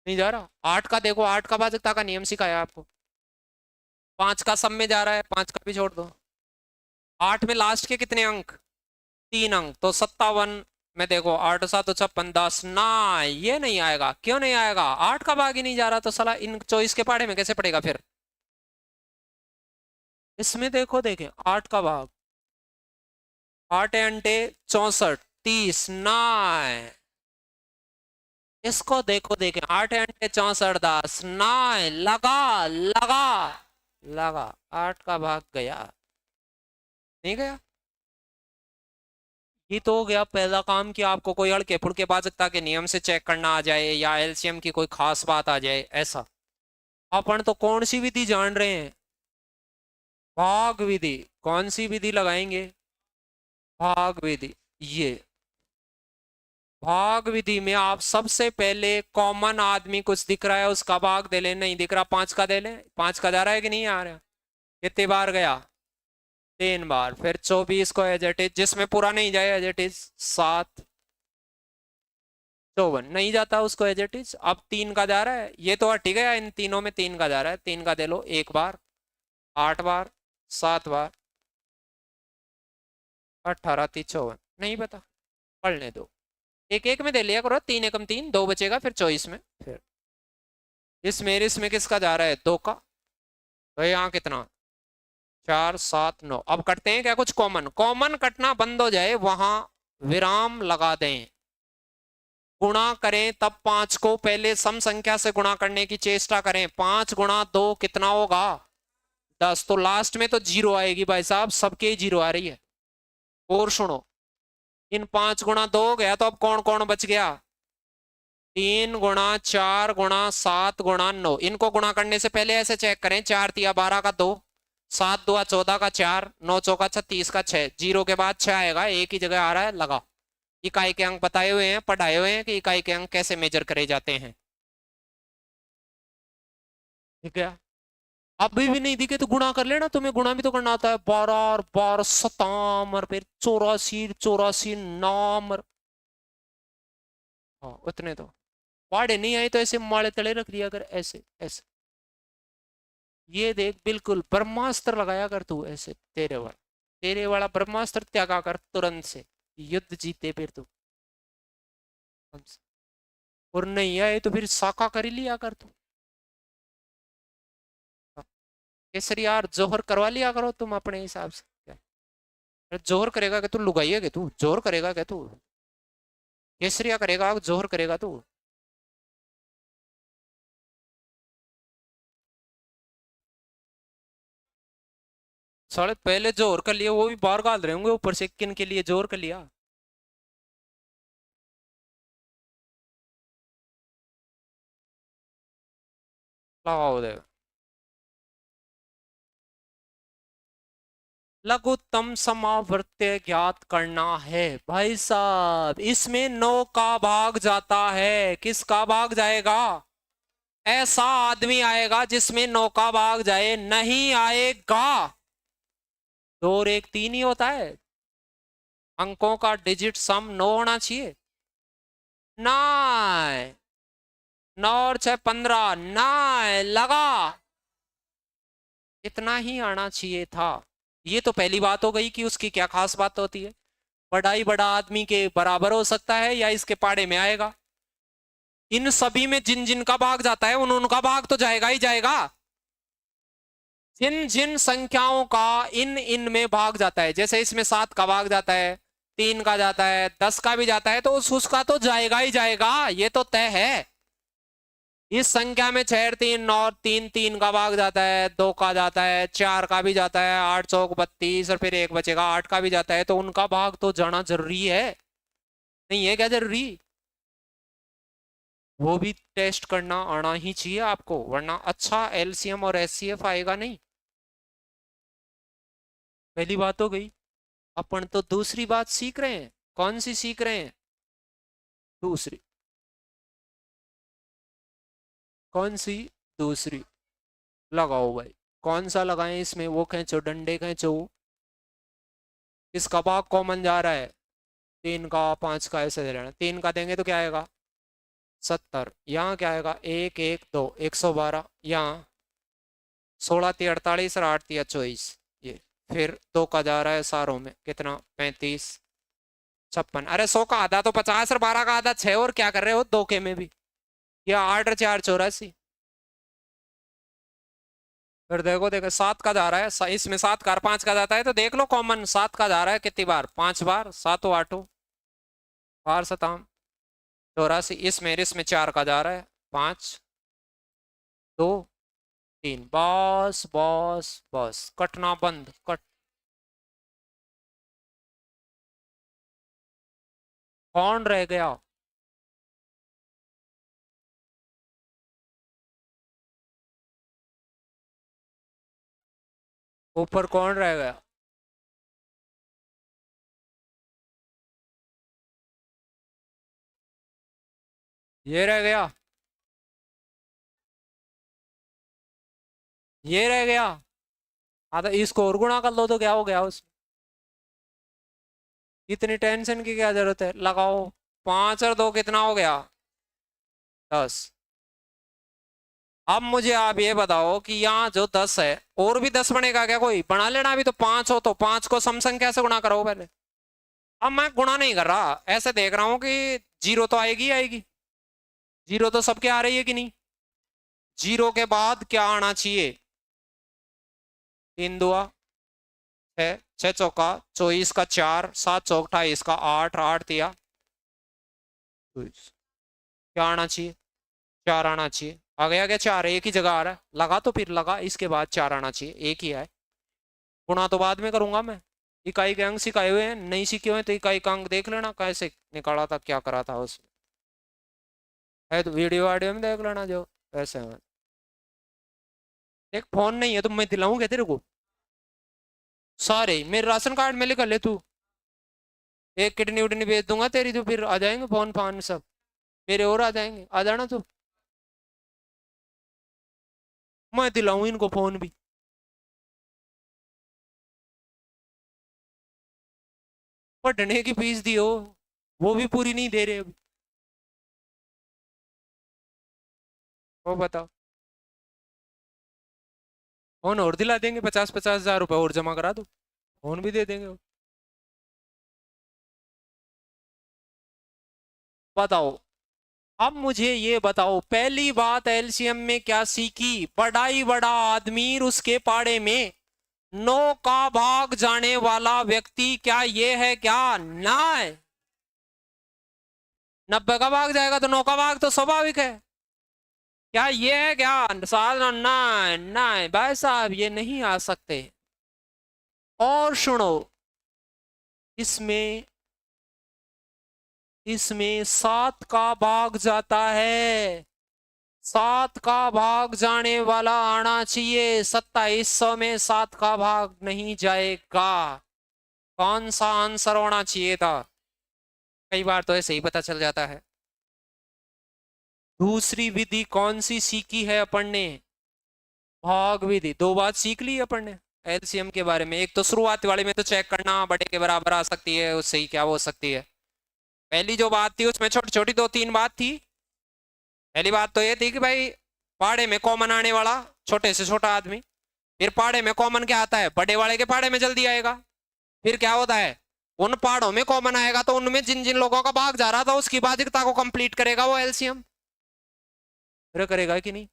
A: नहीं जा रहा। 8 का देखो, 8 का भाजकता का नियम सिखाया आपको, 5 का सब में जा रहा है, 5 का भी छोड़ दो। 8 में लास्ट के कितने अंक? 3 अंक, तो 57 में देखो 8 7 56 10 ना, ये नहीं आएगा। क्यों नहीं आएगा? 8 का भाग ही नहीं जा रहा, तो साला इन 24 के पहाड़े में कैसे पड़ेगा फिर? इसमें देखो, देखें 8 का भाग, 8 अंटे 64, 30 ना, इसको देखो, देखें 8 अंटे 64 10 ना, लगा लगा लगा, 8 का भाग गया, नहीं गया। ये तो हो गया पहला काम कि आपको कोई अड़के फुड़के बाजकता के नियम से चेक करना आ जाए, या एलसीएम की कोई खास बात आ जाए, ऐसा। अपन तो कौन सी विधि जान रहे हैं? भाग विधि। कौन सी विधि लगाएंगे? भाग विधि। ये भाग विधि में आप सबसे पहले कॉमन आदमी कुछ दिख रहा है उसका भाग दे ले, नहीं दिख रहा 5 का दे ले, 5 का जा रहा है कि नहीं आ रहा? कितनी बार गया? 3 बार। फिर 24 को एज इट इज, जिसमें पूरा नहीं जाए एज इट इज 7, 54 नहीं जाता उसको एज इट इज। अब 3 का जा रहा है, ये तो ठीक है, इन तीनों में 3 का जा रहा है, 3 का दे लो 1 बार, 8 बार, 7 बार, 18 30 54, नहीं पता, पढ़ने दो। एक एक में दे लिया करो, 3 एकम 3, 2 बचेगा फिर 24 में। फिर इसमें किसका जा रहा है? 2 का, तो यहाँ कितना? 4 7 9। अब करते हैं क्या कुछ कॉमन, कॉमन कटना बंद हो जाए वहां विराम लगा दें, गुणा करें, तब 5 को पहले सम संख्या से गुणा करने की चेष्टा करें। 5 गुणा 2 कितना होगा? 10। तो लास्ट में तो 0 आएगी भाई साहब, सबके 0 आ रही है। और सुनो, इन 5 गुणा 2 हो गया, तो अब कौन कौन बच गया? 3 गुणा 4 गुणा 7 गुणा 9। इनको गुणा करने से पहले ऐसे चेक करें, 4 तिया 12 का 2, 7 दुआ 14 का 4, 9 चौका 36 का 6, 0 के बाद 6 आएगा, एक ही जगह आ रहा है, लगा। इकाई के अंक बताए हुए हैं, पढ़ाए हुए हैं कि इकाई के अंक कैसे मेजर करे जाते हैं, ठीक है। अभी भी नहीं दिखे तो गुणा कर लेना, तुम्हें गुणा भी तो करना आता है, 12 और 12 सताम, और फिर 84 84 नाम, हाँ उतने तो। पाड़े नहीं आए तो ऐसे माले तले रख दिया कर, ऐसे ऐसे। ये देख बिल्कुल ब्रह्मास्त्र लगाया कर तू, ऐसे तेरे वाला ब्रह्मास्त्र त्यागा कर तुरंत से, युद्ध जीते फिर तू हमसे। और नहीं आए तो फिर साका कर ही लिया कर तू। केसरी यार जोहर करवा लिया करो तुम अपने हिसाब से। क्या जोहर करेगा क्या तू? लुगाई है क्या तू? जोहर करेगा क्या तू? केसरिया करेगा, जोहर करेगा तू। साले पहले जोहर कर लिया, वो भी बाहर गाल रहे होंगे ऊपर से, किन के लिए जोहर कर लिया। लगाओ दे। लघुत्तम समावर्त्य ज्ञात करना है भाई साहब। इसमें 9 का भाग जाता है, किसका भाग जाएगा? ऐसा आदमी आएगा जिसमें 9 का भाग जाए, नहीं आएगा। 2 और 1 3 ही होता है। अंकों का डिजिट सम 9 होना चाहिए। 9 9 और 6 15, 9 लगा। इतना ही आना चाहिए था। ये तो पहली बात हो गई कि उसकी क्या खास बात होती है। बड़ा ही बड़ा आदमी के बराबर हो सकता है या इसके पाड़े में आएगा। इन सभी में जिन जिन का भाग जाता है उन उनका भाग तो जाएगा ही जाएगा। जिन जिन संख्याओं का इन इन में भाग जाता है, जैसे इसमें 7 का भाग जाता है, 3 का जाता है, 10 का भी जाता है, तो उसका तो जाएगा ही जाएगा, ये तो तय है। इस संख्या में 6 3 और 3 3 का भाग जाता है, 2 का जाता है, 4 का भी जाता है, 8 चौक 32 और फिर 1 बचेगा, 8 का भी जाता है, तो उनका भाग तो जाना जरूरी है। नहीं है क्या जरूरी? वो भी टेस्ट करना आना ही चाहिए आपको, वरना अच्छा एलसीएम और एचसीएफ आएगा नहीं। पहली बात हो गई। अपन तो दूसरी बात सीख रहे हैं। कौन सी सीख रहे हैं? दूसरी। कौन सी? दूसरी। लगाओ भाई। कौन सा लगाएं इसमें? वो खींचो, डंडे खींचो। इसका भाग कॉमन जा रहा है, 3 का 5 का ऐसे दे रहा है। 3 का देंगे तो क्या आएगा? 70। यहाँ क्या आएगा? 1 1 2 112। यहाँ 16 3 48 और 8 3 24। ये फिर 2 का जा रहा है सारों में, कितना? 35 56। अरे 100 का आधा तो 50 और 12 का आधा 6, और क्या कर रहे हो 2 के में भी? या 8 और 4 84। फिर देखो देखो 7 का जा रहा है, इसमें 7 का 5 का जाता है, तो देख लो कॉमन 7 का जा रहा है कितनी बार? 5 बार। 7 8 बार 7 84। इसमें 4 का जा रहा है, 5 2 3। बस बस बस, कटना बंद कट। कौन रह गया? ऊपर कौन रह गया? ये रह गया, ये रह गया। हाँ तो इसको और गुणा कर लो तो क्या हो गया उस। इतनी टेंशन की क्या जरूरत है? लगाओ। 5 और 2 कितना हो गया? 10। अब मुझे आप ये बताओ कि यहाँ जो 10 है, और भी 10 बनेगा क्या? कोई बना लेना। अभी तो 5 हो तो 5 को सम संख्या से गुणा करो पहले। अब मैं गुणा नहीं कर रहा, ऐसे देख रहा हूं कि जीरो तो आएगी आएगी। जीरो तो सबके आ रही है कि नहीं? जीरो के बाद क्या आना चाहिए? 3 दुआ 6, 6 चौका 24 का 4, 7 चौक 28 का 8, 8 दिया। क्या आना चाहिए? 4 आना चाहिए। आ गया क्या? 4 एक ही जगह आ रहा है, लगा तो फिर लगा, इसके बाद 4 आना चाहिए, एक ही है। गुणा तो बाद में करूंगा मैं। इकाई के अंक सिखाए हुए हैं, नहीं सीखे हुए तो इकाई का अंक देख लेना कैसे निकाला था, क्या करा था उसमें है, तो वीडियो में देख लेना जो ऐसे है। एक फोन नहीं है तो मैं दिलाऊं क्या तेरे को? सारे मेरे राशन कार्ड में लिखा ले तू। एक किडनी उडनी बेच दूंगा तेरी, तो फिर आ जाएंगे फोन फान सब मेरे, और आ जाएंगे। आ जाना तू, मैं दिलाऊं इनको फोन भी। पढ़ने की फीस दी हो, वो भी पूरी नहीं दे रहे अभी। वो बताओ। फोन और दिला देंगे, 50-50 हजार रुपए और जमा करा दो, फोन भी दे देंगे। बताओ। अब मुझे ये बताओ, पहली बात एलसीएम में क्या सीखी? बड़ा ही बड़ा आदमी उसके पाड़े में 9 का भाग जाने वाला व्यक्ति, क्या ये है क्या? ना है। 90 का भाग जाएगा तो 9 का भाग तो स्वाभाविक है। क्या ये है क्या? साधना ना ना भाई साहब, ये नहीं आ सकते। और सुनो, इसमें इसमें 7 का भाग जाता है। 7 का भाग जाने वाला आना चाहिए। 2700 में 7 का भाग नहीं जाएगा। कौन सा आंसर होना चाहिए था? कई बार तो ऐसे ही पता चल जाता है। दूसरी विधि कौन सी सीखी है अपन ने? भाग विधि। 2 बात सीख ली अपन ने एलसीएम के बारे में। एक तो शुरुआत वाले में तो चेक करना बड़े के बराबर आ सकती है, उससे ही क्या हो सकती है। पहली जो बात थी उसमें छोटी छोटी 2-3 बात थी। पहली बात तो ये थी कि भाई पाड़े में कॉमन आने वाला छोटे से छोटा आदमी, फिर पाड़े में कॉमन क्या आता है? बड़े वाले के पाड़े में जल्दी आएगा। फिर क्या होता है? उन पहाड़ों में कॉमन आएगा तो उनमें जिन जिन लोगों का भाग जा रहा था उसकी बाधिकता को कंप्लीट करेगा वो एलसीएम। करेगा कि नहीं?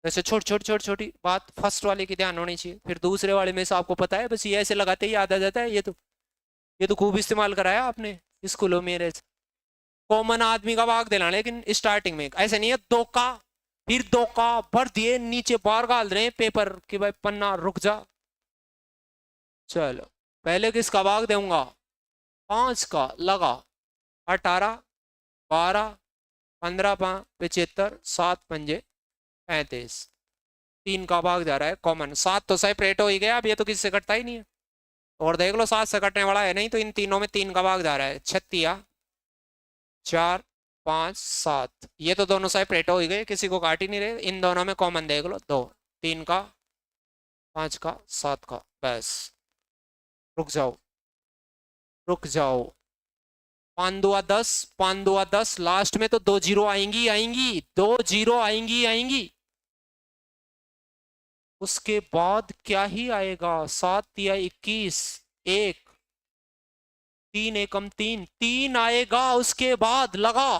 A: वैसे छोटी छोटी छोटी छोटी बात फर्स्ट वाले की ध्यान होनी चाहिए। फिर दूसरे वाले में से आपको पता है बस ये ऐसे लगाते ही याद आ जाता है। ये तो खूब इस्तेमाल कराया आपने स्कूलों में। कॉमन आदमी का भाग देना, लेकिन स्टार्टिंग में ऐसे नहीं है 2 का फिर 2 का भर दिए नीचे बाहर डाल रहे हैं पेपर कि भाई पन्ना रुक जा। चलो पहले किसका भाग दूंगा? 5 का लगा। 18 12 15 5 75 7 पंजे 35। 3 का भाग जा रहा है कॉमन। 7 तो सेपरेट हो ही गया, अब ये तो किसी से कटता ही नहीं है। और देख लो 7 से कटने वाला है नहीं, तो इन तीनों में 3 का भाग जा रहा है। 36 4 5 7, ये तो दोनों सेपरेट हो ही गए, किसी को काट ही नहीं रहे। इन दोनों में कॉमन देख लो 2। 3 का 5 का 7 का, बस रुक जाओ रुक जाओ। 5 2 10, 5 2 10, लास्ट में तो 2 जीरो आएंगी आएंगी, 2 जीरो आएंगी आएंगी। उसके बाद क्या ही आएगा? 7 या 21, 1 3 एकम 3 3 आएगा उसके बाद लगा।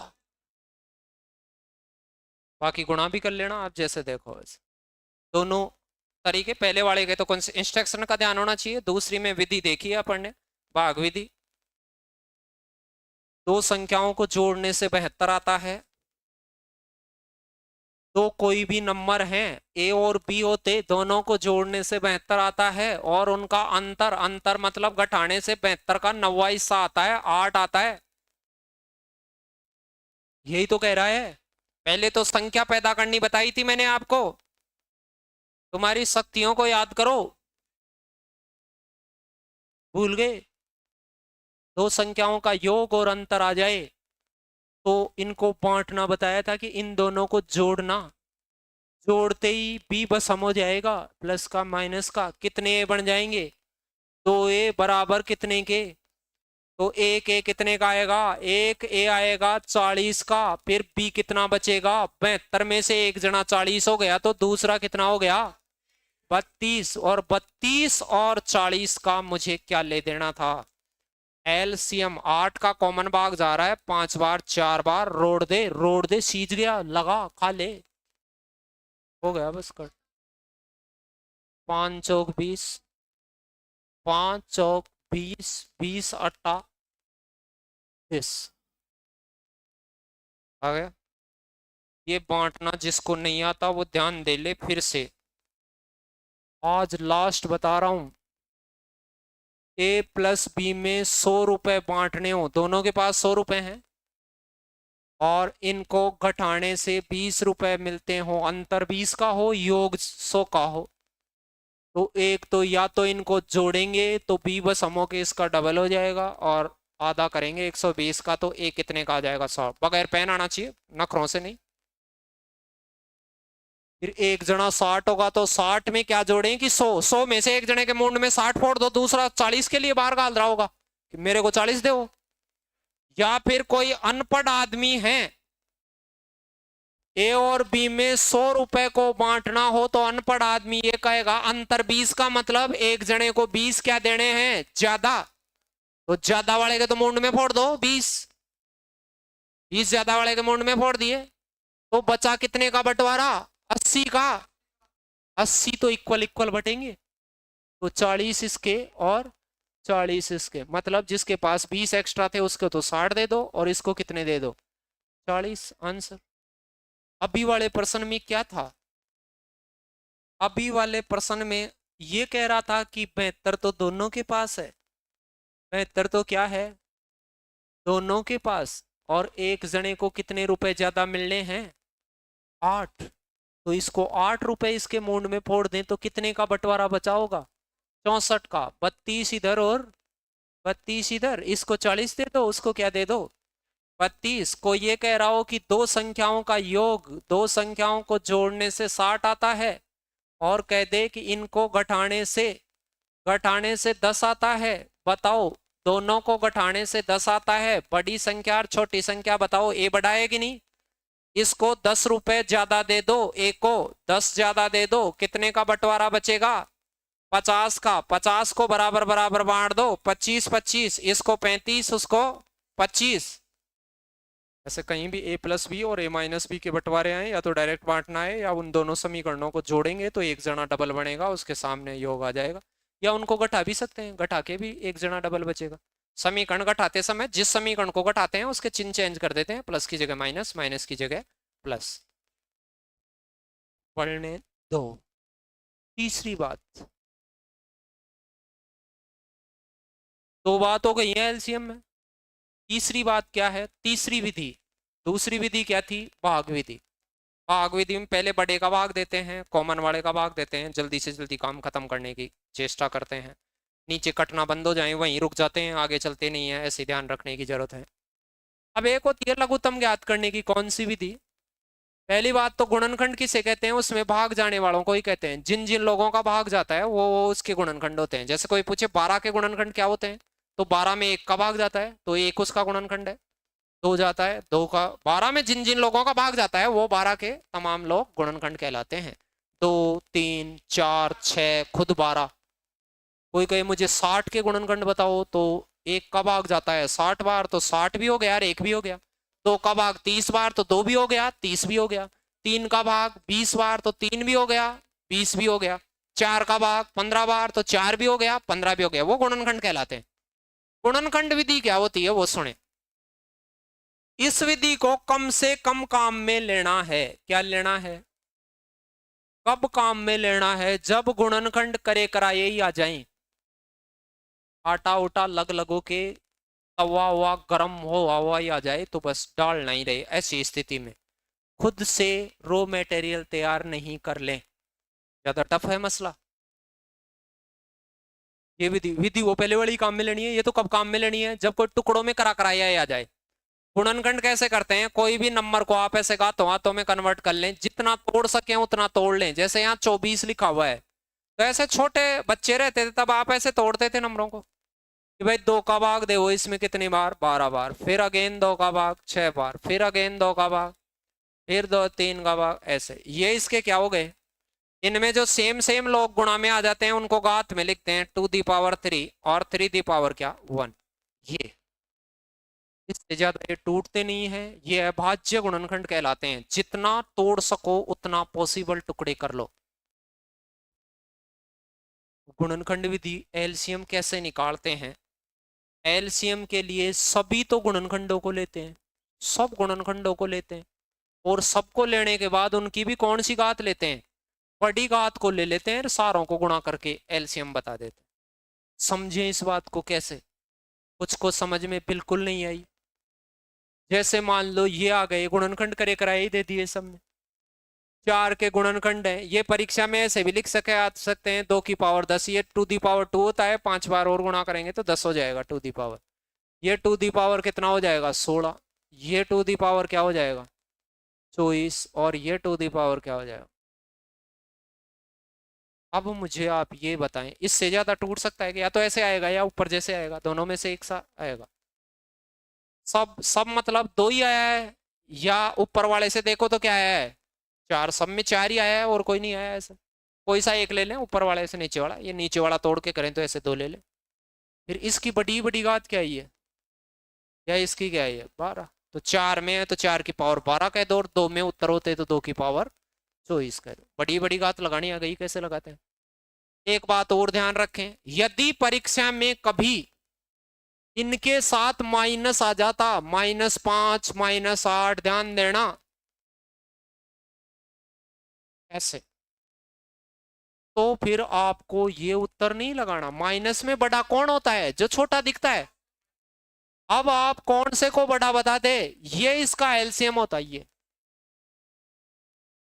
A: बाकी गुणा भी कर लेना आप जैसे देखो। दोनों तरीके, पहले वाले के तो इंस्ट्रक्शन का ध्यान होना चाहिए, दूसरी में विधि देखी है अपन ने, भाग विधि। 2 संख्याओं को जोड़ने से 72 आता है। तो कोई भी नंबर है ए और बी होते, दोनों को जोड़ने से 72 आता है। और उनका अंतर, अंतर मतलब घटाने से 72 का 9वां हिस्सा आता है, 8 आता है। यही तो कह रहा है। पहले तो संख्या पैदा करनी बताई थी मैंने आपको। तुम्हारी शक्तियों को याद करो, भूल गए? 2 संख्याओं का योग और अंतर आ जाए तो इनको बांटना बताया था कि इन दोनों को जोड़ना। जोड़ते ही बी बस हम हो जाएगा, प्लस का माइनस का। कितने ए बन जाएंगे? 2a बराबर कितने के? तो एक ए कितने का आएगा? 1 ए आएगा 40 का। फिर बी कितना बचेगा? 72 में से एक जना 40 हो गया, तो दूसरा कितना हो गया? 32। और 32 और 40 का मुझे क्या ले देना था? एलसीएम। 8 का कॉमन भाग जा रहा है 5 बार 4 बार, रोड दे सीज गया, लगा खा ले, हो गया बस कट। 5 चौक 20, 5 चौक 20, 20 अट्टा 30 आ गया। ये बांटना जिसको नहीं आता वो ध्यान दे ले फिर से। आज लास्ट बता रहा हूं। ए प्लस बी में 100 रुपए बांटने हो, दोनों के पास 100 रुपए हैं, और इनको घटाने से 20 रुपए मिलते हो, अंतर 20 का हो, योग 100 का हो, तो एक तो या तो इनको जोड़ेंगे तो बी बस हमो के इसका डबल हो जाएगा, और आधा करेंगे 120 का तो ए कितने का आ जाएगा? 100। बगैर पेन आना चाहिए, नखरों से नहीं। फिर एक जना 60 होगा तो 60 में क्या जोड़ें कि 100, 100 में से एक जने के मुंड में 60 फोड़ दो, दूसरा 40 के लिए बाहर गाल रहा होगा कि मेरे को 40 दे। या फिर कोई अनपढ़ आदमी है, ए और बी में 100 रुपए को बांटना हो तो अनपढ़ आदमी ये कहेगा अंतर 20 का मतलब एक जने को 20 क्या देने हैं? ज्यादा। तो ज्यादा वाले के तो मुंड में फोड़ दो 20, 20 ज्यादा वाले के मुंड में फोड़ दिए, तो बचा कितने का बंटवारा? 80 का। 80 तो इक्वल इक्वल बटेंगे, तो 40 इसके और 40 इसके, मतलब जिसके पास 20 एक्स्ट्रा थे उसको तो 60 दे दो, और इसको कितने दे दो? 40 आंसर। अभी वाले प्रश्न में क्या था? अभी वाले प्रश्न में ये कह रहा था कि 72 तो दोनों के पास है। 72 तो क्या है? दोनों के पास। और एक जने को कितने रुपए ज्यादा मिलने हैं? 8। तो इसको 8 रुपए इसके मूंड में फोड़ दें तो कितने का बंटवारा बचा होगा? 64 का। 32 इधर और 32 इधर। इसको 40 दे दो, उसको क्या दे दो? 32। को ये कह रहा हो कि दो संख्याओं का योग, दो संख्याओं को जोड़ने से 60 आता है, और कह दे कि इनको घटाने से 10 आता है। बताओ, दोनों को घटाने से 10 आता है, बड़ी संख्या और छोटी संख्या बताओ, ए बड़ा है कि नहीं? इसको 10 रुपए ज्यादा दे दो, ए को 10 ज्यादा दे दो, कितने का बंटवारा बचेगा? 50 का। 50 को बराबर बराबर बांट दो, 25 25, इसको 35, उसको 25। ऐसे कहीं भी a प्लस बी और a माइनस बी के बंटवारे आए, या तो डायरेक्ट बांटना है, या उन दोनों समीकरणों को जोड़ेंगे तो एक जना डबल बनेगा, उसके सामने योग आ जाएगा। या उनको घटा भी सकते हैं, घटा के भी एक जना डबल बचेगा। समीकरण घटाते समय जिस समीकरण को घटाते हैं उसके चिन्ह चेंज कर देते हैं, प्लस की जगह माइनस, माइनस की जगह प्लस। पढ़ने दो। तीसरी बात, दो बात हो गई है एलसीएम में। तीसरी बात क्या है? तीसरी विधि। दूसरी विधि क्या थी? भाग विधि। भाग विधि में पहले बड़े का भाग देते हैं, कॉमन वाले का भाग देते हैं, जल्दी से जल्दी काम खत्म करने की चेष्टा करते हैं, नीचे कटना बंद हो जाए वहीं रुक जाते हैं, आगे चलते नहीं है, ऐसे ध्यान रखने की जरूरत है। अब एक होती है लघुत्तम ज्ञात करने की। कौन सी विधि? पहली बात तो गुणनखंड किसे कहते हैं? उसमें भाग जाने वालों को ही कहते हैं। जिन जिन लोगों का भाग जाता है वो उसके गुणनखंड होते हैं। जैसे कोई पूछे 12 के गुणनखंड क्या होते हैं, तो 12 में 1 का भाग जाता है, तो 1 उसका गुणनखंड है। 2 जाता है, 2 का। 12 में जिन जिन लोगों का भाग जाता है वो 12 के तमाम लोग गुणनखंड कहलाते हैं। 2 3 4 6 खुद 12। कोई कहे मुझे 60 के गुणनखंड बताओ, तो 1 का भाग जाता है 60 बार, तो 60 भी हो गया और 1 भी हो गया। 2 का भाग 30 बार, तो 2 भी हो गया, 30 भी हो गया। 3 का भाग 20 बार, तो 3 भी हो गया, 20 भी हो गया। 4 का भाग 15 बार, तो 4 भी हो गया, 15 भी हो गया। वो गुणनखंड कहलाते हैं। गुणनखंड विधि क्या होती है वो सुने। इस विधि को कम से कम काम में लेना है। क्या लेना है? कब काम में लेना है? जब गुणनखंड करे कराए ही आ जाएं, आटा उटा लग लगो के तवा हुआ गर्म हो हवा ही आ जाए, तो बस डाल नहीं रहे। ऐसी स्थिति में खुद से रॉ मटेरियल तैयार नहीं कर लें। ज्यादा टफ है मसला। ये विधि विधि वो पहले वाली काम में लेनी है। ये तो कब काम में लेनी है? जब कोई टुकड़ों में करा कराया आ जाए। गुणनखंड कैसे करते हैं? कोई भी नंबर को आप ऐसे हाथों हाथों में कन्वर्ट कर लें, जितना तोड़ सके उतना तोड़ लें। जैसे यहाँ 24 लिखा हुआ है, तो ऐसे छोटे बच्चे रहते थे तब आप ऐसे तोड़ते थे नंबरों को कि भाई 2 का भाग दे, वो इसमें कितनी बार? 12 बार। फिर अगेन 2 का भाग 6 बार, फिर अगेन 2 का भाग, फिर 2 3 का भाग, ऐसे। ये इसके क्या हो गए? इनमें जो सेम सेम लोग गुणा में आ जाते हैं उनको घात में लिखते हैं 2 दी पावर 3 और 3 दी पावर क्या? 1। ये इससे ज्यादा ये टूटते नहीं है। ये अभाज्य गुणनखंड कहलाते हैं। जितना तोड़ सको उतना पॉसिबल टुकड़े कर लो। गुणनखंड विधि। एलसीएम कैसे निकालते हैं? एलसीएम के लिए सभी तो गुणनखंडों को लेते हैं, सब गुणनखंडों को लेते हैं, और सबको लेने के बाद उनकी भी कौन सी घात लेते हैं? बड़ी घात को ले लेते हैं, सारों को गुणा करके एलसीएम बता देते हैं। समझे इस बात को कैसे? कुछ को समझ में बिल्कुल नहीं आई। जैसे मान लो ये आ गए, गुणनखंड करे कराए ही दे दिए सब में। 4 के गुणनखंड है, ये परीक्षा में ऐसे भी लिख सकते हैं 2 की पावर 10। ये 2 दी पावर 2 होता है, 5 बार और गुणा करेंगे तो 10 हो जाएगा 2 दी पावर। ये 2 दी पावर कितना हो जाएगा? 16। ये 2 दी पावर क्या हो जाएगा? 24। और ये 2 दी पावर क्या हो जाएगा? अब मुझे आप ये बताएं, इससे ज्यादा टूट सकता है कि? या तो ऐसे आएगा या ऊपर जैसे आएगा, दोनों में से एक सा आएगा। सब सब मतलब 2 ही आया है, या ऊपर वाले से देखो तो क्या आया है? 4। सब में 4 ही आया है और कोई नहीं आया है। ऐसा कोई सा एक ले लें ऊपर वाले से नीचे वाला। ये नीचे वाला तोड़ के करें तो ऐसे 2 ले लें। फिर इसकी बड़ी बड़ी घात क्या है? या इसकी क्या है? 12। तो 4 में है तो 4 की पावर 12 कह दो, और 2 में उत्तर होते तो 2 की पावर 24 कह दो। बड़ी बड़ी घात लगानी आ गई। कैसे लगाते हैं? एक बात और ध्यान रखें, यदि परीक्षा में कभी इनके साथ माइनस आ जाता, -5 -8, ध्यान देना ऐसे, तो फिर आपको ये उत्तर नहीं लगाना। माइनस में बड़ा कौन होता है? जो छोटा दिखता है। अब आप कौन से को बड़ा बता दे, ये इसका एलसीएम होता है। ये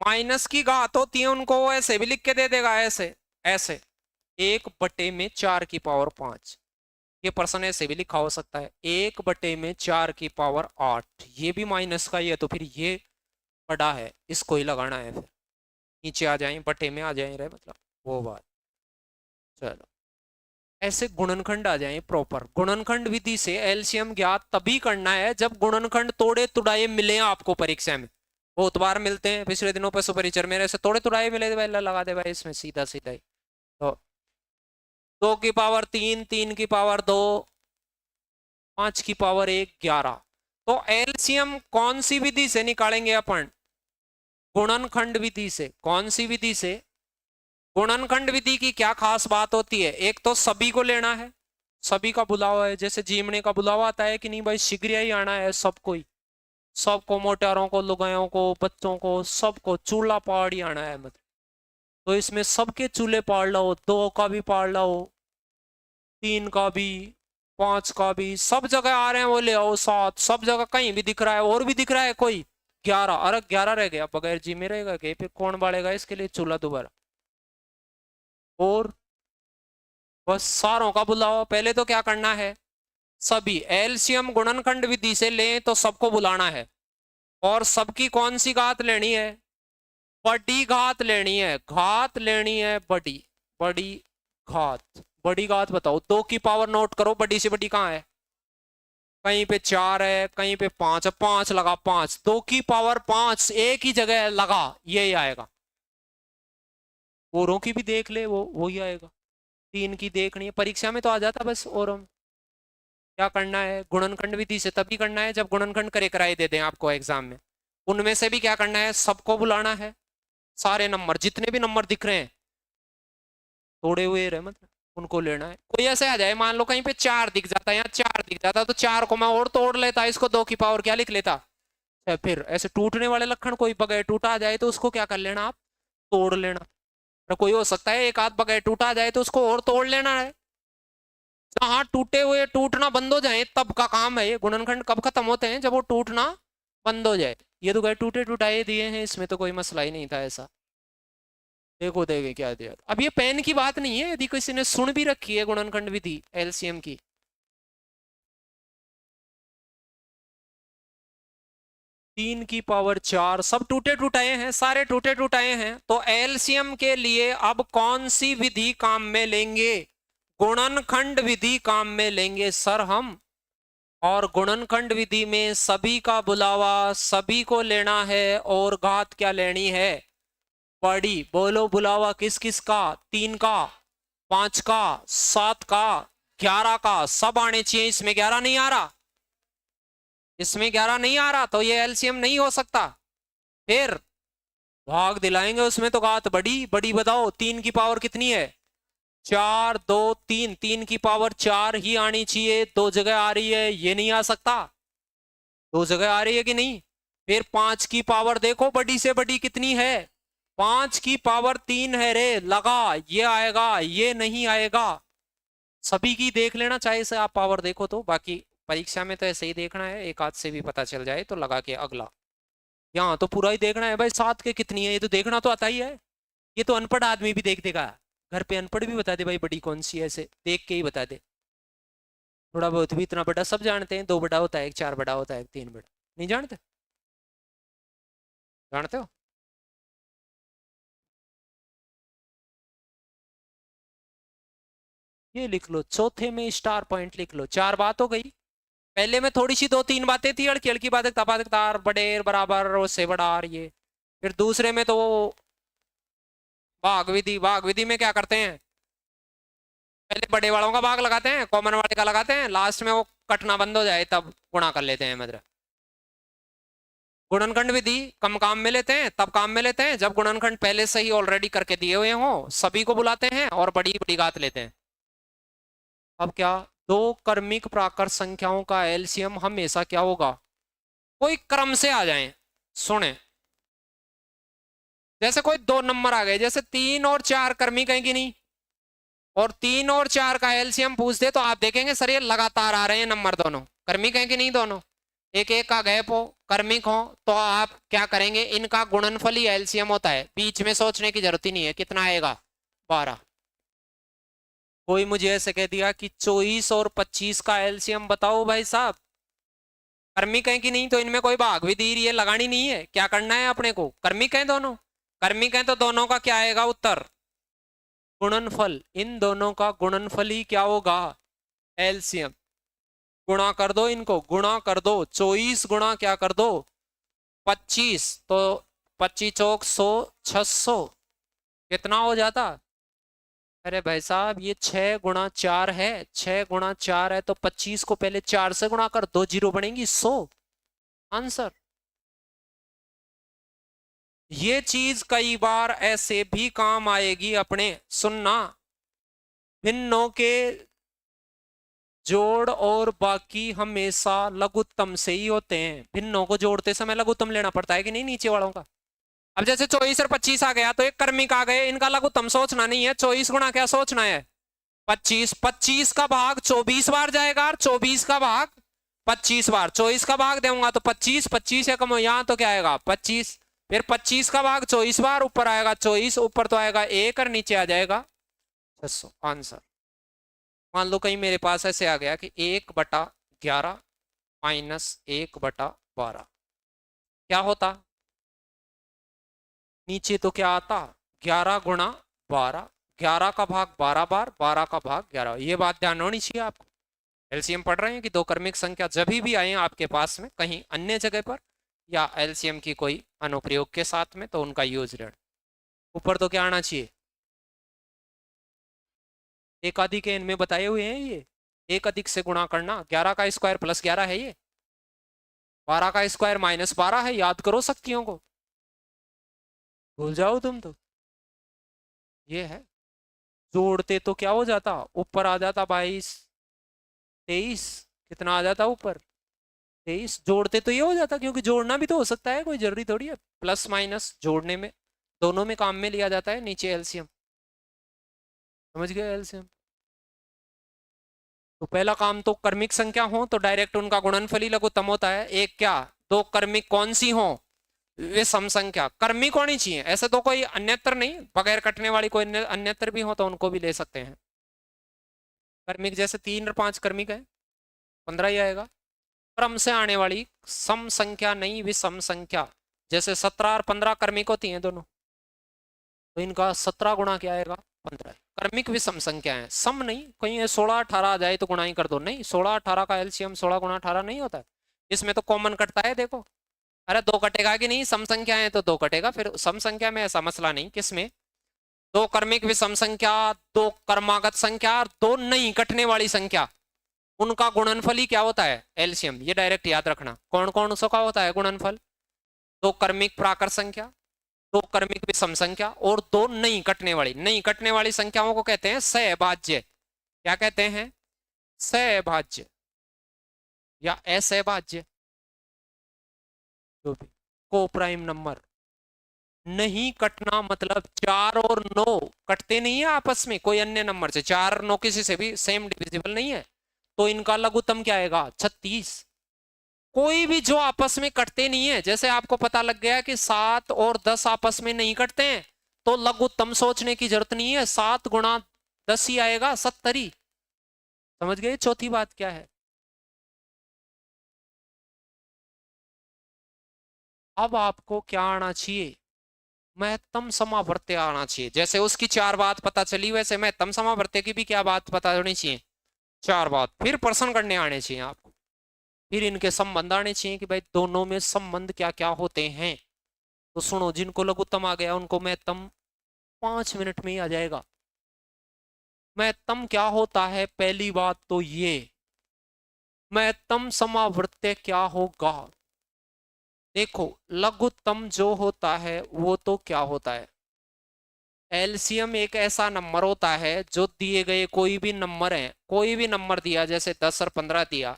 A: माइनस की घात होती है, उनको वो ऐसे भी लिख के दे देगा, ऐसे ऐसे 1/4 की पावर 5। ये पर्सन ऐसे भी लिखा हो सकता है 1/4 की पावर 8। ये भी माइनस का ही है, तो फिर ये बड़ा है, इसको ही लगाना है। फिर नीचे आ जाए, बटे में आ जाए रहे, मतलब वो बात। चलो, ऐसे गुणनखंड आ जाए प्रॉपर। गुणनखंड विधि से एलसीएम ज्ञात तभी करना है जब गुणनखंड तोड़े तुड़ाए मिले आपको परीक्षा में। बहुत बार मिलते हैं, पिछले दिनों पर सुपरिचर मेरे से तोड़े तुड़ाए मिले, भाई लगा दे भाई इसमें सीधा सीधा ही। तो 2 की पावर 3, 3 की पावर 2, 5 की पावर 1, 11। तो एलसीएम कौन सी विधि से निकालेंगे अपन? गुणनखंड विधि से। कौन सी विधि से? गुणनखंड विधि की क्या खास बात होती है? एक तो सभी को लेना है, सभी का बुलावा है। जैसे जीमने का बुलावा आता है कि नहीं भाई, शीघ्र ही आना है सबको ही, सबको, मोटारों को, लुगायों को, बच्चों को, सबको चूल्हा पाड़ ही आना है। मतलब तो इसमें सबके चूल्हे पाड़ लो, 2 का भी पाड़ लो, 3 का भी, 5 का भी, सब जगह आ रहे हैं वो ले आओ। 7, सब जगह कहीं भी दिख रहा है, और भी दिख रहा है कोई। 11, अरे 11 रह गया, बगैर जी में रहेगा कि फिर कौन बाड़ेगा इसके लिए चूल्हा दोबारा? और बस सारों का बुलाओ। पहले तो क्या करना है, सभी एलसीएम गुणनखंड विधि से लें तो सबको बुलाना है, और सबकी कौन सी घात लेनी है? बड़ी घात लेनी है। घात लेनी है बड़ी, बड़ी घात। बड़ी घात बताओ, 2 की पावर नोट करो, बड़ी से बड़ी कहाँ है? कहीं पे 4 है, कहीं पे 5 है। 5 लगा, 5, 2 की पावर 5 एक ही जगह लगा, यही आएगा। औरों की भी देख ले, वो वही आएगा। 3 की देखनी है, परीक्षा में तो आ जाता बस। और क्या करना है, गुणनखंड विधि से तभी करना है जब गुणनखंड करे कराए दे दें आपको एग्जाम में। उनमें से भी क्या करना है, सबको बुलाना है। सारे नंबर, जितने भी नंबर दिख रहे हैं तोड़े हुए रहे, मतलब उनको लेना है। कोई ऐसे आ जाए, मान लो कहीं पे 4 दिख जाता है, यहाँ 4 दिख जाता, तो 4 को मैं और तोड़ लेता, इसको 2 की पावर क्या लिख लेता। फिर ऐसे टूटने वाले लक्षण, कोई बगैर टूटा आ जाए तो उसको क्या कर लेना आप, तोड़ लेना। तो कोई हो सकता है एक आध बगैर टूटा आ जाए तो उसको और तोड़ लेना है। जहां टूटे हुए टूटना बंद हो जाए तब का काम है ये। गुणनखंड कब खत्म होते हैं, जब वो टूटना बंद हो जाए। ये तो गए टूटे टूटाए दिए हैं, इसमें तो कोई मसला ही नहीं था ऐसा। देखो देखे क्या दिया। अब ये पेन की बात नहीं है, यदि किसी ने सुन भी रखी है गुणनखंड विधि एलसीएम की। 3 की पावर 4, सब टूटे टूटाए हैं, सारे टूटे टूटाए हैं। तो एलसीएम के लिए अब कौन सी विधि काम में लेंगे? गुणनखंड विधि काम में लेंगे सर हम। और गुणनखंड विधि में सभी का बुलावा, सभी को लेना है, और घात क्या लेनी है? बड़ी। बोलो बुलावा किस किस का? 3 का, 5 का, 7 का, 11 का, सब आने चाहिए। इसमें 11 नहीं आ रहा, इसमें 11 नहीं आ रहा, तो ये एलसीएम नहीं हो सकता। फिर भाग दिलाएंगे उसमें, तो घात बड़ी। बड़ी बताओ, 3 की पावर कितनी है? 4, 2, 3, 3 की पावर 4 ही आनी चाहिए। 2 जगह आ रही है, ये नहीं आ सकता। 2 जगह आ रही है कि नहीं? फिर 5 की पावर देखो, बड़ी से बड़ी कितनी है? 5 की पावर 3 है रे, लगा, ये आएगा, ये नहीं आएगा। सभी की देख लेना, चाहे से आप पावर देखो तो। बाकी परीक्षा में तो ऐसे ही देखना है, एक हाथ से भी पता चल जाए तो लगा के अगला। यहाँ तो पूरा ही देखना है भाई, 7 के कितनी है, ये तो देखना तो आता ही है। ये तो अनपढ़ आदमी भी देख देगा, घर पे अनपढ़ भी बता दे भाई बड़ी कौन सी है, ऐसे देख के ही बता दे। थोड़ा बहुत भी, इतना बड़ा सब जानते हैं, 2 बड़ा होता है, 4 बड़ा होता है, 3 बड़ा नहीं जानते? जानते हो? ये लिख लो, चौथे में स्टार पॉइंट लिख लो। 4 बात हो गई। पहले में थोड़ी सी 2-3 बातें थी, अड़की अड़की बातें, तपा तार, बड़ेर बराबर, उससे बड़ा ये। फिर दूसरे में तो भाग विधि। भाग विधि में क्या करते हैं, पहले बड़े वालों का भाग लगाते हैं, कॉमन वाले का लगाते हैं, लास्ट में वो कटना बंद हो जाए तब गुणा कर लेते हैं। मतलब गुणनखंड विधि कम काम में लेते हैं, तब काम में लेते हैं जब गुणनखंड पहले से ही ऑलरेडी करके दिए हुए हों। सभी को बुलाते हैं और बड़ी बड़ी घात लेते हैं। अब क्या, दो क्रमिक प्राकृत संख्याओं का एलसीएम हमेशा क्या होगा, कोई क्रम से आ जाए। सुने, जैसे कोई दो नंबर आ गए, जैसे 3 और 4 क्रमिक है कि नहीं, और 3 और 4 का एलसीएम पूछ दे तो आप देखेंगे सर ये लगातार आ रहे हैं नंबर, दोनों क्रमिक है कि नहीं, दोनों एक एक का गैप हो, क्रमिक हो, तो आप क्या करेंगे, इनका गुणनफल ही एलसीएम होता है, बीच में सोचने की जरूरत ही नहीं है। कितना आएगा, 12। कोई मुझे ऐसे कह दिया कि 24 और 25 का एलसीएम बताओ भाई साहब, कर्मिक है कि नहीं, तो इनमें कोई भाग भी दी है लगानी नहीं है, क्या करना है अपने को, कर्मिक है दोनों, कर्मिक है तो दोनों का क्या आएगा उत्तर, गुणनफल। इन दोनों का गुणनफल ही क्या होगा, एलसीएम। गुणा कर दो इनको, गुणा कर दो, 24 गुणा क्या कर दो 25, तो 25 चौक 100, 600 कितना हो जाता, अरे भाई साहब ये 6 गुणा 4 है, 6 गुणा 4 है तो 25 को पहले 4 से गुणा कर, 2 जीरो बनेंगी 100 आंसर। ये चीज कई बार ऐसे भी काम आएगी अपने, सुनना, भिन्नों के जोड़ और बाकी हमेशा लघुत्तम से ही होते हैं, भिन्नों को जोड़ते समय लघुत्तम लेना पड़ता है कि नहीं नीचे वालों का। अब जैसे 24 और 25 आ गया तो एक कर्मिक आ गए, इनका लघुत्तम सोचना नहीं है, 24 गुणा क्या सोचना है 25, 25 का भाग 24 बार जाएगा, और 24 का भाग 25 बार, 24 का भाग दूंगा तो 25, 25 है कम यहाँ तो क्या आएगा 25, फिर 25 का भाग 24 बार, ऊपर आएगा 24, ऊपर तो आएगा 1 और नीचे आ जाएगा 600 आंसर। मान लो कहीं मेरे पास ऐसे आ गया कि 1/11 माइनस 1/12 क्या होता, नीचे तो क्या आता 11 गुणा 12, 11 का भाग 12 बार, 12 का भाग 11, ये बात ध्यान होनी चाहिए आपको। एलसीएम पढ़ रहे हैं कि दो क्रमिक संख्या जब भी आए आपके पास में कहीं अन्य जगह पर या एलसीएम की कोई अनुप्रयोग के साथ में, तो उनका यूज रेड। ऊपर तो क्या आना चाहिए, एक अधिक के इनमें बताए हुए हैं ये, एक अधिक से गुणा करना, 11 का स्क्वायर प्लस 11 है ये, 12 का स्क्वायर माइनस 12 है, याद करो शक्तियों को, भूल जाओ तुम तो। ये है, जोड़ते तो क्या हो जाता, ऊपर आ जाता 22, 23, कितना आ जाता ऊपर 23, जोड़ते तो ये हो जाता, क्योंकि जोड़ना भी तो हो सकता है, कोई जरूरी थोड़ी है, प्लस माइनस जोड़ने में दोनों में काम में लिया जाता है, नीचे एलसीएम, समझ गए एलसीएम। तो पहला काम तो कर्मिक संख्या हो तो डायरेक्ट उनका गुणनफल ही लघुत्तम होता है, एक क्या दो कर्मिक कौन सी हो, वे सम संख्या, कर्मिक होनी चाहिए, ऐसे तो कोई अन्यत्र नहीं, बगैर कटने वाली कोई अन्यत्र भी हो तो उनको भी ले सकते हैं। कर्मिक जैसे 3 और 5 कर्मिक है 15 ही आएगा। क्रम से आने वाली सम संख्या नहीं विषम संख्या, जैसे 17 और 15 कर्मिक होती हैं दोनों, तो इनका 17 गुणा क्या आएगा 15, कर्मिक विषम संख्या है, सम नहीं, कहीं 16 18 आ जाए तो गुणा ही कर दो, नहीं 16 18 का एलसीएम 16 गुणा 18 नहीं होता है, इसमें तो कॉमन कटता है देखो, अरे दो कटेगा कि नहीं, सम संख्या है तो दो कटेगा, फिर सम संख्या में ऐसा मसला नहीं, किसमें दो कर्मिक विषम संख्या, दो कर्मागत संख्या और दो नहीं कटने वाली संख्या, उनका गुणनफल ही क्या होता है एलसीएम, ये डायरेक्ट याद रखना, कौन कौन सा का होता है गुणनफल, दो कर्मिक प्राकृत संख्या, दो कर्मिक विषम संख्या और दो नहीं कटने वाली, नहीं कटने वाली संख्याओं को कहते हैं सहभाज्य, क्या कहते हैं सहभाज्य या असहभाज्य, जो भी को प्राइम नंबर। नहीं कटना मतलब 4 और 9 कटते नहीं है आपस में कोई अन्य नंबर से, 4 और 9 किसी से भी सेम डिविजिबल नहीं है, तो इनका लघुत्तम क्या आएगा 36। कोई भी जो आपस में कटते नहीं है, जैसे आपको पता लग गया कि 7 और 10 आपस में नहीं कटते हैं, तो लघुत्तम सोचने की जरूरत नहीं है, 7 गुणा 10 ही आएगा 70। समझ गए चौथी बात क्या है। अब आपको क्या आना चाहिए, महत्तम समावर्त्य आना चाहिए, जैसे उसकी 4 बात पता चली वैसे महत्तम समावर्त्य की भी क्या बात पता होनी चाहिए, 4 बात। फिर प्रश्न करने आने चाहिए आपको, फिर इनके संबंध आने चाहिए कि भाई दोनों में संबंध क्या क्या होते हैं। तो सुनो, जिनको लघुत्तम आ गया उनको महत्तम 5 मिनट में ही आ जाएगा। महत्तम क्या होता है, पहली बात तो ये, महत्तम समावर्त्य क्या होगा, देखो लघुत्तम जो होता है वो तो क्या होता है, एलसीएम एक ऐसा नंबर होता है जो दिए गए कोई भी नंबर है, कोई भी नंबर दिया, जैसे 10 और 15 दिया,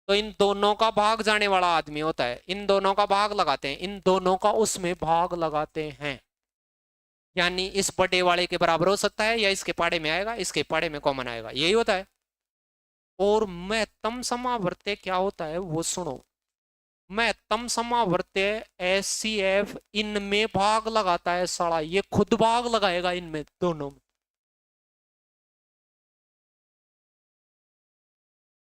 A: तो इन दोनों का भाग जाने वाला आदमी होता है, इन दोनों का भाग लगाते हैं, इन दोनों का उसमें भाग लगाते हैं, यानी इस बड़े वाले के बराबर हो सकता है या इसके पाड़े में आएगा, इसके पाड़े में कॉमन आएगा, यही होता है। और महत्तम समावर्त्य क्या होता है वो सुनो। महत्तम समावर्त्य एचसीएफ इनमें भाग लगाता है, साला ये खुद भाग लगाएगा इनमें दोनों में।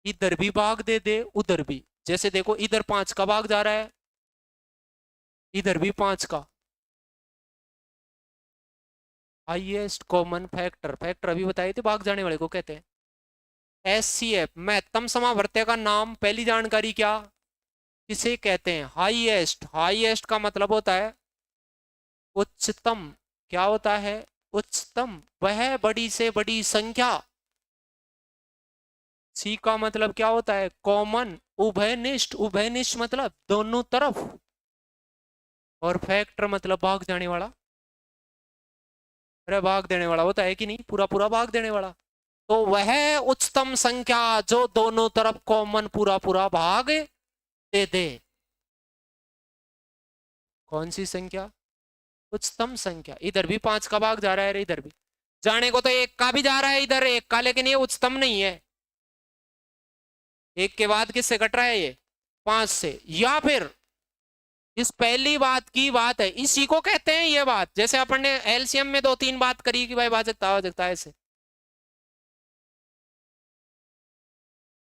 A: इधर भी भाग दे दे उधर भी, जैसे देखो इधर 5 का भाग जा रहा है, इधर भी 5 का। हाईएस्ट कॉमन फैक्टर, फैक्टर अभी बताए थे, भाग जाने वाले को कहते हैं एचसीएफ। महत्तम समावर्त्य का नाम, पहली जानकारी क्या, किसे कहते हैं, हाईएस्ट। हाईएस्ट का मतलब होता है उच्चतम। क्या होता है, उच्चतम, वह बड़ी से बड़ी संख्या। सी का मतलब क्या होता है, कॉमन, उभयनिष्ठ। उभयनिष्ठ मतलब दोनों तरफ, और फैक्टर मतलब भाग जाने वाला। अरे भाग देने वाला होता है कि नहीं, पूरा पूरा भाग देने वाला। तो वह उच्चतम संख्या जो दोनों तरफ कॉमन पूरा पूरा भाग दे दे। कौन सी संख्या, उच्चतम संख्या। इधर भी 5 का भाग जा रहा है, इधर भी जाने को तो 1 का भी जा रहा है, इधर 1 का, लेकिन ये उच्चतम नहीं है। 1 के बाद किससे कट रहा है, ये 5 से। या फिर इस पहली बात की बात है, इसी को कहते हैं ये बात, जैसे अपन ने एलसीएम में 2-3 बात करी कि भाई भाजकता भाजकता ऐसे।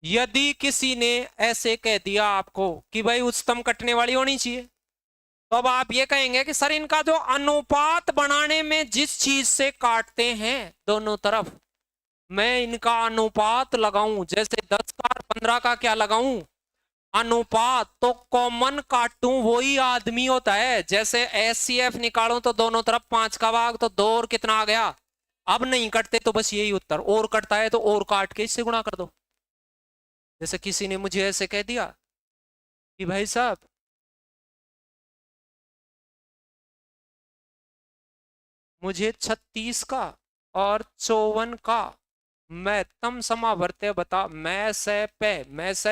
A: यदि किसी ने ऐसे कह दिया आपको कि भाई उच्चतम कटने वाली होनी चाहिए, तो अब आप ये कहेंगे कि सर इनका जो अनुपात बनाने में जिस चीज से काटते हैं दोनों तरफ, मैं इनका अनुपात लगाऊं, जैसे 10 का और 15 का क्या लगाऊं, अनुपात, तो कॉमन काटूं वही आदमी होता है। जैसे एचसीएफ निकालूं तो दोनों तरफ 5 का भाग, तो 2 और कितना आ गया, अब नहीं कटते तो बस यही उत्तर, और कटता है तो और काट के इससे गुणा कर दो। जैसे किसी ने मुझे ऐसे कह दिया कि भाई साहब मुझे 36 का और 54 का महत्तम समावर्त्य बता। मैं से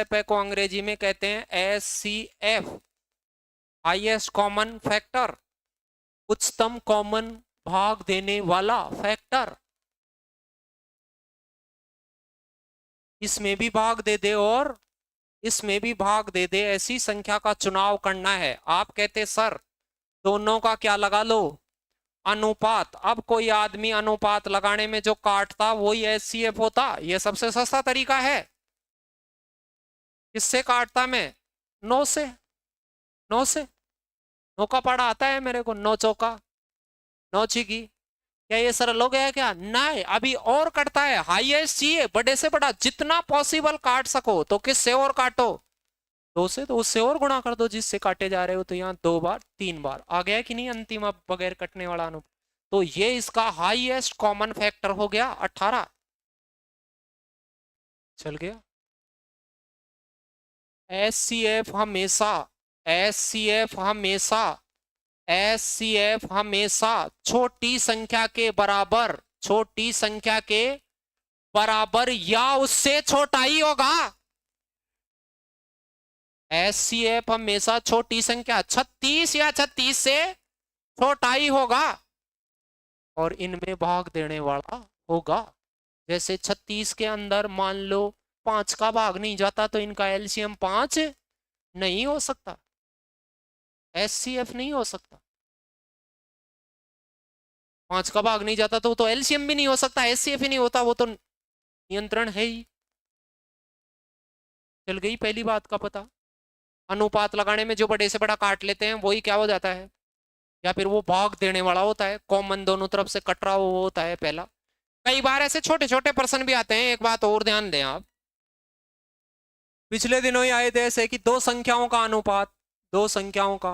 A: पे को अंग्रेजी में कहते हैं एचसीएफ, हाईएस्ट कॉमन फैक्टर, उच्चतम कॉमन भाग देने वाला फैक्टर। इसमें भी भाग दे दे और इसमें भी भाग दे दे, ऐसी संख्या का चुनाव करना है। आप कहते सर दोनों का क्या लगा लो, अनुपात। अब कोई आदमी अनुपात लगाने में जो काटता वही एचसीएफ होता, यह सबसे सस्ता तरीका है। किससे काटता मैं, 9 से। 9 से, 9 का पढ़ा आता है मेरे को, 9 चौका 9 छिकी। क्या ये सरल हो गया क्या, नहीं, अभी और कटता है, हाईएस्ट चाहिए, बड़े से बड़ा जितना पॉसिबल काट सको, तो किससे और काटो, 2 से, तो उससे और गुणा कर दो जिससे काटे जा रहे हो, तो यहाँ 2 बार 3 बार आ गया कि नहीं अंतिम, अब बगैर कटने वाला अनुपात। तो ये इसका हाईएस्ट कॉमन फैक्टर हो गया 18। चल गया। एचसीएफ हमेशा, एचसीएफ हमेशा, एचसीएफ हमेशा छोटी संख्या के बराबर, छोटी संख्या के बराबर या उससे छोटा ही होगा। एचसीएफ हमेशा छोटी संख्या 36 या 36 से छोटा ही होगा और इनमें भाग देने वाला होगा। जैसे 36 के अंदर मान लो 5 का भाग नहीं जाता, तो इनका एलसीएम 5 नहीं हो सकता, एचसीएफ नहीं हो सकता। 5 का भाग नहीं जाता तो एलसीएम भी नहीं हो सकता, एचसीएफ ही नहीं होता, वो तो नियंत्रण है ही। चल गई पहली बात का पता। अनुपात लगाने में जो बड़े से बड़ा काट लेते हैं वही क्या हो जाता है, या फिर वो भाग देने वाला होता है, कॉमन दोनों तरफ से कट रहा हो वो होता है पहला। कई बार ऐसे छोटे छोटे प्रश्न भी आते हैं, एक बात और ध्यान दें आप, पिछले दिनों ही आए थे ऐसे कि दो संख्याओं का अनुपात, दो संख्याओं का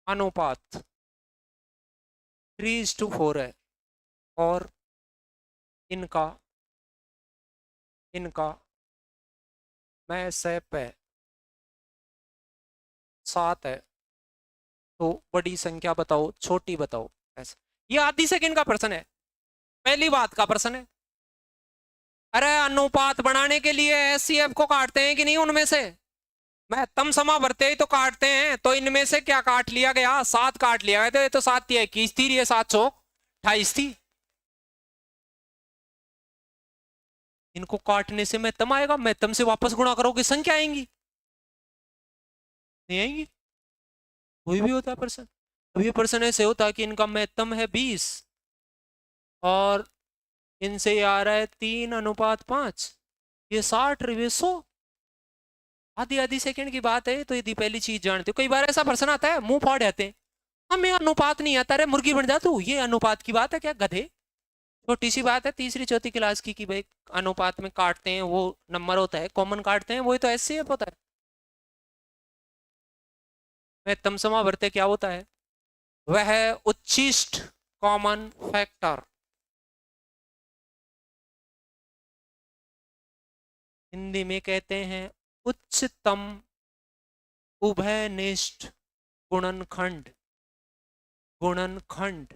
A: अनुपात 3:4 है, और इनका इनका मैं से पे 7 है। तो बड़ी संख्या बताओ, छोटी बताओ, ऐसा। ये आधी सेकंड का प्रश्न है, पहली बात का प्रश्न है। अरे अनुपात बनाने के लिए एचसीएफ को काटते हैं कि नहीं उनमें से? महत्तम समावर्ती ही तो काटते हैं, तो इनमें से क्या काट लिया गया? 7 काट लिया गया, तो ये तो 7 थी, 21 थी, ये 728 थी। इनको काटने से महत्तम आएगा, महत्तम से वापस गुणा करोगे संख्या आएंगी, नहीं आएंगी? कोई भी होता है प्रश्न। अब ये प्रश्न ऐसे होता है कि इनका महत्तम है 20 और इनसे ये आ रहा है 3:5, ये 60 रहे 100, आधी आधी सेकंड की बात है। तो यदि पहली चीज जानते हो, कई बार ऐसा प्रश्न आता है मुंह फाड़ जाते हैं, हमें अनुपात नहीं आता, रे मुर्गी बन जा तू, ये अनुपात की बात है क्या गधे? छोटी सी बात है, तीसरी चौथी क्लास की, कि भाई अनुपात में काटते हैं वो नंबर होता है, कॉमन काटते हैं वही तो एचसीएफ होता है। महत्तम समावर्ती क्या होता है? वह उच्चिष्ट कॉमन फैक्टर, हिंदी में कहते हैं उच्चतम उभयनिष्ठ गुणनखंड। गुणनखंड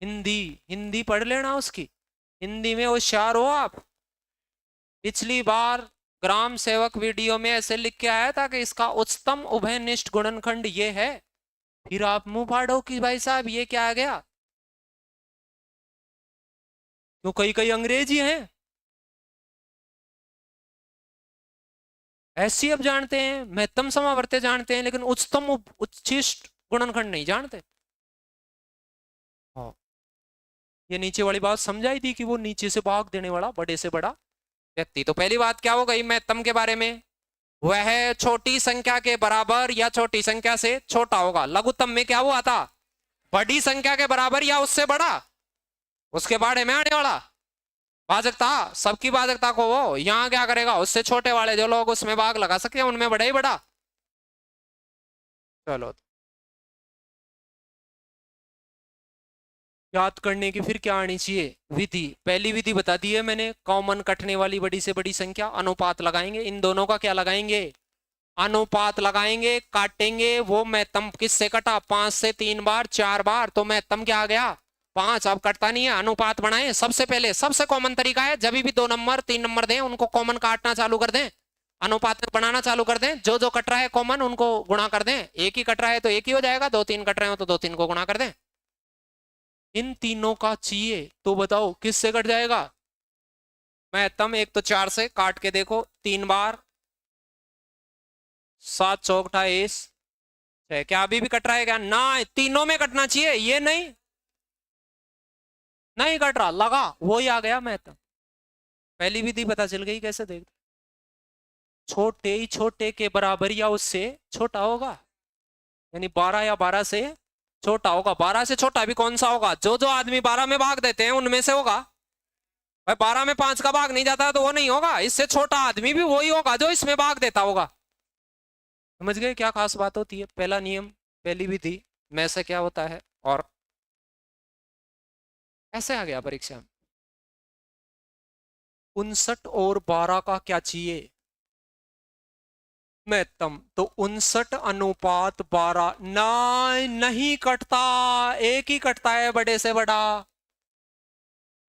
A: हिंदी, हिंदी पढ़ लेना उसकी, हिंदी में होशियार हो आप। पिछली बार ग्राम सेवक वीडियो में ऐसे लिख के आया था कि इसका उच्चतम उभयनिष्ठ गुणनखंड ये है, फिर आप मुंह फाड़ो कि भाई साहब ये क्या आ गया? क्यों, कई कई अंग्रेजी हैं। एचसीएफ जानते हैं, महत्तम समावर्ती जानते हैं, लेकिन उच्चतम उच्चिष्ट गुणनखंड नहीं जानते। हाँ, ये नीचे वाली बात समझाई थी कि वो नीचे से भाग देने वाला बड़े से बड़ा व्यक्ति। तो पहली बात क्या हो गई महत्तम के बारे में? वह छोटी संख्या के बराबर या छोटी संख्या से छोटा होगा। लघुत्तम में क्या हुआ था? बड़ी संख्या के बराबर या उससे बड़ा, उसके बारे में आने वाला भाजकता, सबकी भाजकता को वो यहां क्या करेगा? उससे छोटे वाले जो लोग उसमें भाग लगा सकते हैं उनमें बड़ा ही बड़ा। चलो, याद करने की फिर क्या आनी चाहिए? विधि। पहली विधि बता दी है मैंने, कॉमन कटने वाली बड़ी से बड़ी संख्या, अनुपात लगाएंगे, इन दोनों का क्या लगाएंगे? अनुपात लगाएंगे, काटेंगे। वो महत्तम किससे कटा? 5 से 3 बार, 4 बार, तो महत्तम क्या आ गया? 5। अब कटता नहीं है, अनुपात बनाए। सबसे पहले सबसे कॉमन तरीका है, जब भी 2 नंबर 3 नंबर दें उनको कॉमन काटना चालू कर दें, अनुपात बनाना चालू कर दें। जो जो कट रहा है कॉमन उनको गुणा कर दें। एक ही कट रहा है तो एक ही हो जाएगा, 2 3 कट रहे हो तो 2 3 को गुणा कर दें। इन तीनों का चाहिए तो बताओ किससे कट जाएगा? महत्तम एक तो 4 से काट के देखो, 3 बार, 7 चौक 28, क्या अभी भी कट रहा है क्या? ना, तीनों में कटना चाहिए, ये नहीं नहीं कट रहा, लगा वही आ गया महत्तम। पहली विधि पता चल गई कैसे? देख, छोटे ही छोटे के बराबर या उससे छोटा होगा, यानी 12 या 12 से छोटा होगा। 12 से छोटा भी कौन सा होगा? जो जो आदमी 12 में भाग देते हैं उनमें से होगा। भाई 12 में 5 का भाग नहीं जाता तो वो नहीं होगा। इससे छोटा आदमी भी वही होगा जो इसमें भाग देता होगा। समझ गए क्या खास बात होती है? पहला नियम, पहली विधि में से क्या होता है, और ऐसे आ गया परीक्षा में। 59 और 12 का क्या चाहिए? महत्तम। तो 59:12 ना, नहीं कटता, एक ही कटता है बड़े से बड़ा।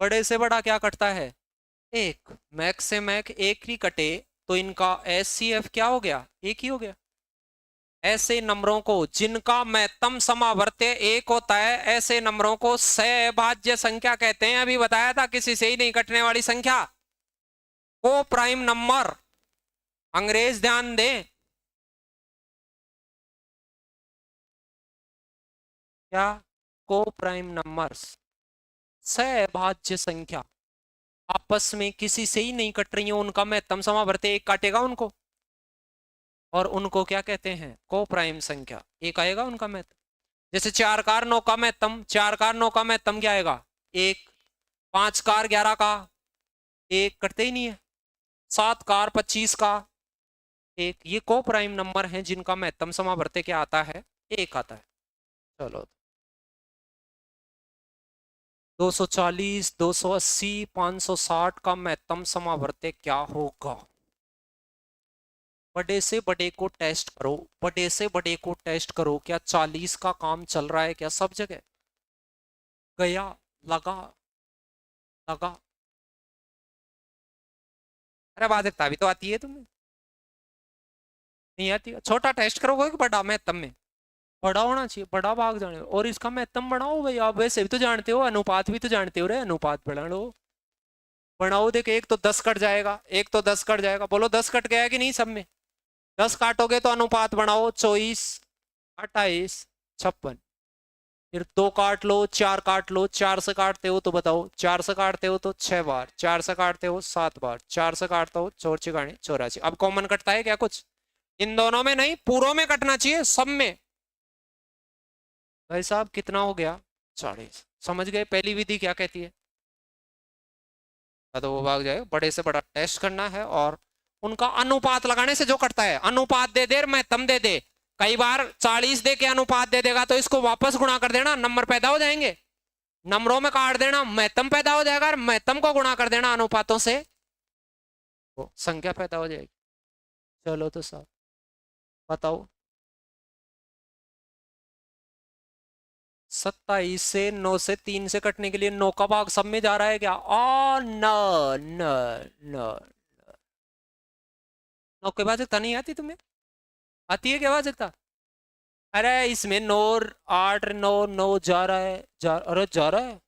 A: बड़े से बड़ा क्या कटता है? एक। मैक से मैक एक ही कटे तो इनका एचसीएफ क्या हो गया? एक ही हो गया। ऐसे नंबरों को जिनका महत्तम समावर्ती एक होता है, ऐसे नंबरों को सहभाज्य संख्या कहते हैं। अभी बताया था किसी से ही नहीं कटने वाली संख्या, को प्राइम नंबर। अंग्रेज ध्यान दें, क्या? को प्राइम नंबर्स, सहभाज्य संख्या आपस में किसी से ही नहीं कट रही है, उनका महत्तम समावर्ती एक काटेगा उनको, और उनको क्या कहते हैं? को प्राइम संख्या, एक आएगा उनका महत्तम। जैसे 4 कार 9 का महत्तम, 4 कार 9 का महत्तम क्या आएगा? एक। 5 कार 11 का एक, कटते ही नहीं है। 7 कार 25 का एक। ये को प्राइम नंबर हैं जिनका महत्तम समावर्ती क्या आता है? एक आता है। चलो, 240, 280, 560 का महत्तम समावर्ती क्या होगा? बड़े से बड़े को टेस्ट करो, बड़े से बड़े को टेस्ट करो, क्या 40 का काम चल रहा है क्या सब जगह? गया, लगा, लगा। अरे बाध्यता भी तो आती है तुम्हें, नहीं आती है? छोटा टेस्ट करोगे कि बड़ा? महत्तम में बड़ा होना चाहिए, बड़ा भाग जाने, और इसका महत्तम बनाओ भाई। आप वैसे भी तो जानते हो, अनुपात भी तो जानते हो रे, अनुपात बना लो। बनाओ, देख एक तो 10 कट जाएगा, एक तो 10 कट जाएगा, बोलो 10 कट गया कि नहीं सब में? 10 काटोगे तो अनुपात बनाओ, 24, 28, 56। फिर 2 काट लो, 4 काट लो, 4 से काटते हो तो बताओ, 4 से काटते हो तो 6 बार, 4 से काटते हो 7 बार, 4 से काटते हो 4 चिकाने 84। अब कॉमन कटता है क्या कुछ? इन दोनों में नहीं, पूरों में कटना चाहिए, सब में। भाई साहब कितना हो गया? 40। समझ गए पहली विधि क्या कहती है? तो वो भाग जाए, बड़े से बड़ा टेस्ट करना है और उनका अनुपात लगाने से जो कटता है, अनुपात दे दे महत्तम दे दे। कई बार 40 दे के अनुपात दे देगा तो इसको वापस गुणा कर देना, नंबर पैदा हो जाएंगे। नंबरों में काट देना, महत्तम पैदा हो जाएगा, और महत्तम को गुणा कर देना अनुपातों से, वो संख्या पैदा हो जाएगी। चलो तो साहब बताओ, 27 से 9 से 3 से कटने के लिए 9 का भाग सब में जा रहा है क्या? न न न 9 के बाद नहीं आती तुम्हें? आती है क्या वाजकता? अरे इसमें 9, 8, 9, 9 जा रहा है, अरे जा रहा है,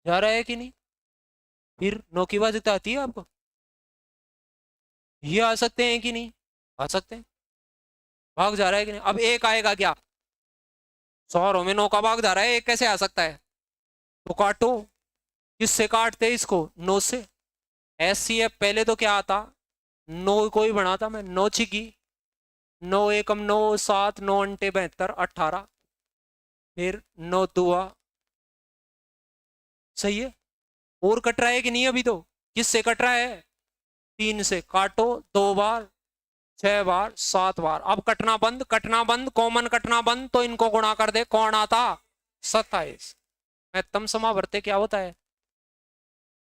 A: जा रहा है कि नहीं? फिर 9 की वाजकता आती है आपको? ये आ सकते हैं कि नहीं? आ सकते हैं। भाग जा रहा है कि नहीं? अब एक आएगा क्या? 100 में 9 का भाग जा रहा है, एक कैसे आ सकता है? तो काटो, किससे काटते हैं इसको? 9 से। SCF पहले तो क्या आता? 9 को ही बनाता मैं, 9 छिकी, 9 एकम 9, 7, 9 अंटे 72, 18, फिर 9 दुआ। सही है। और कट रहा है कि नहीं अभी? तो किससे कट रहा है? 3 से। काटो 2 बार, 6 बार, 7 बार। अब कटना बंद, कटना बंद, कॉमन कटना बंद, तो इनको गुणा कर दे, कौन आता? 27। महत्तम समावर्ते क्या होता है?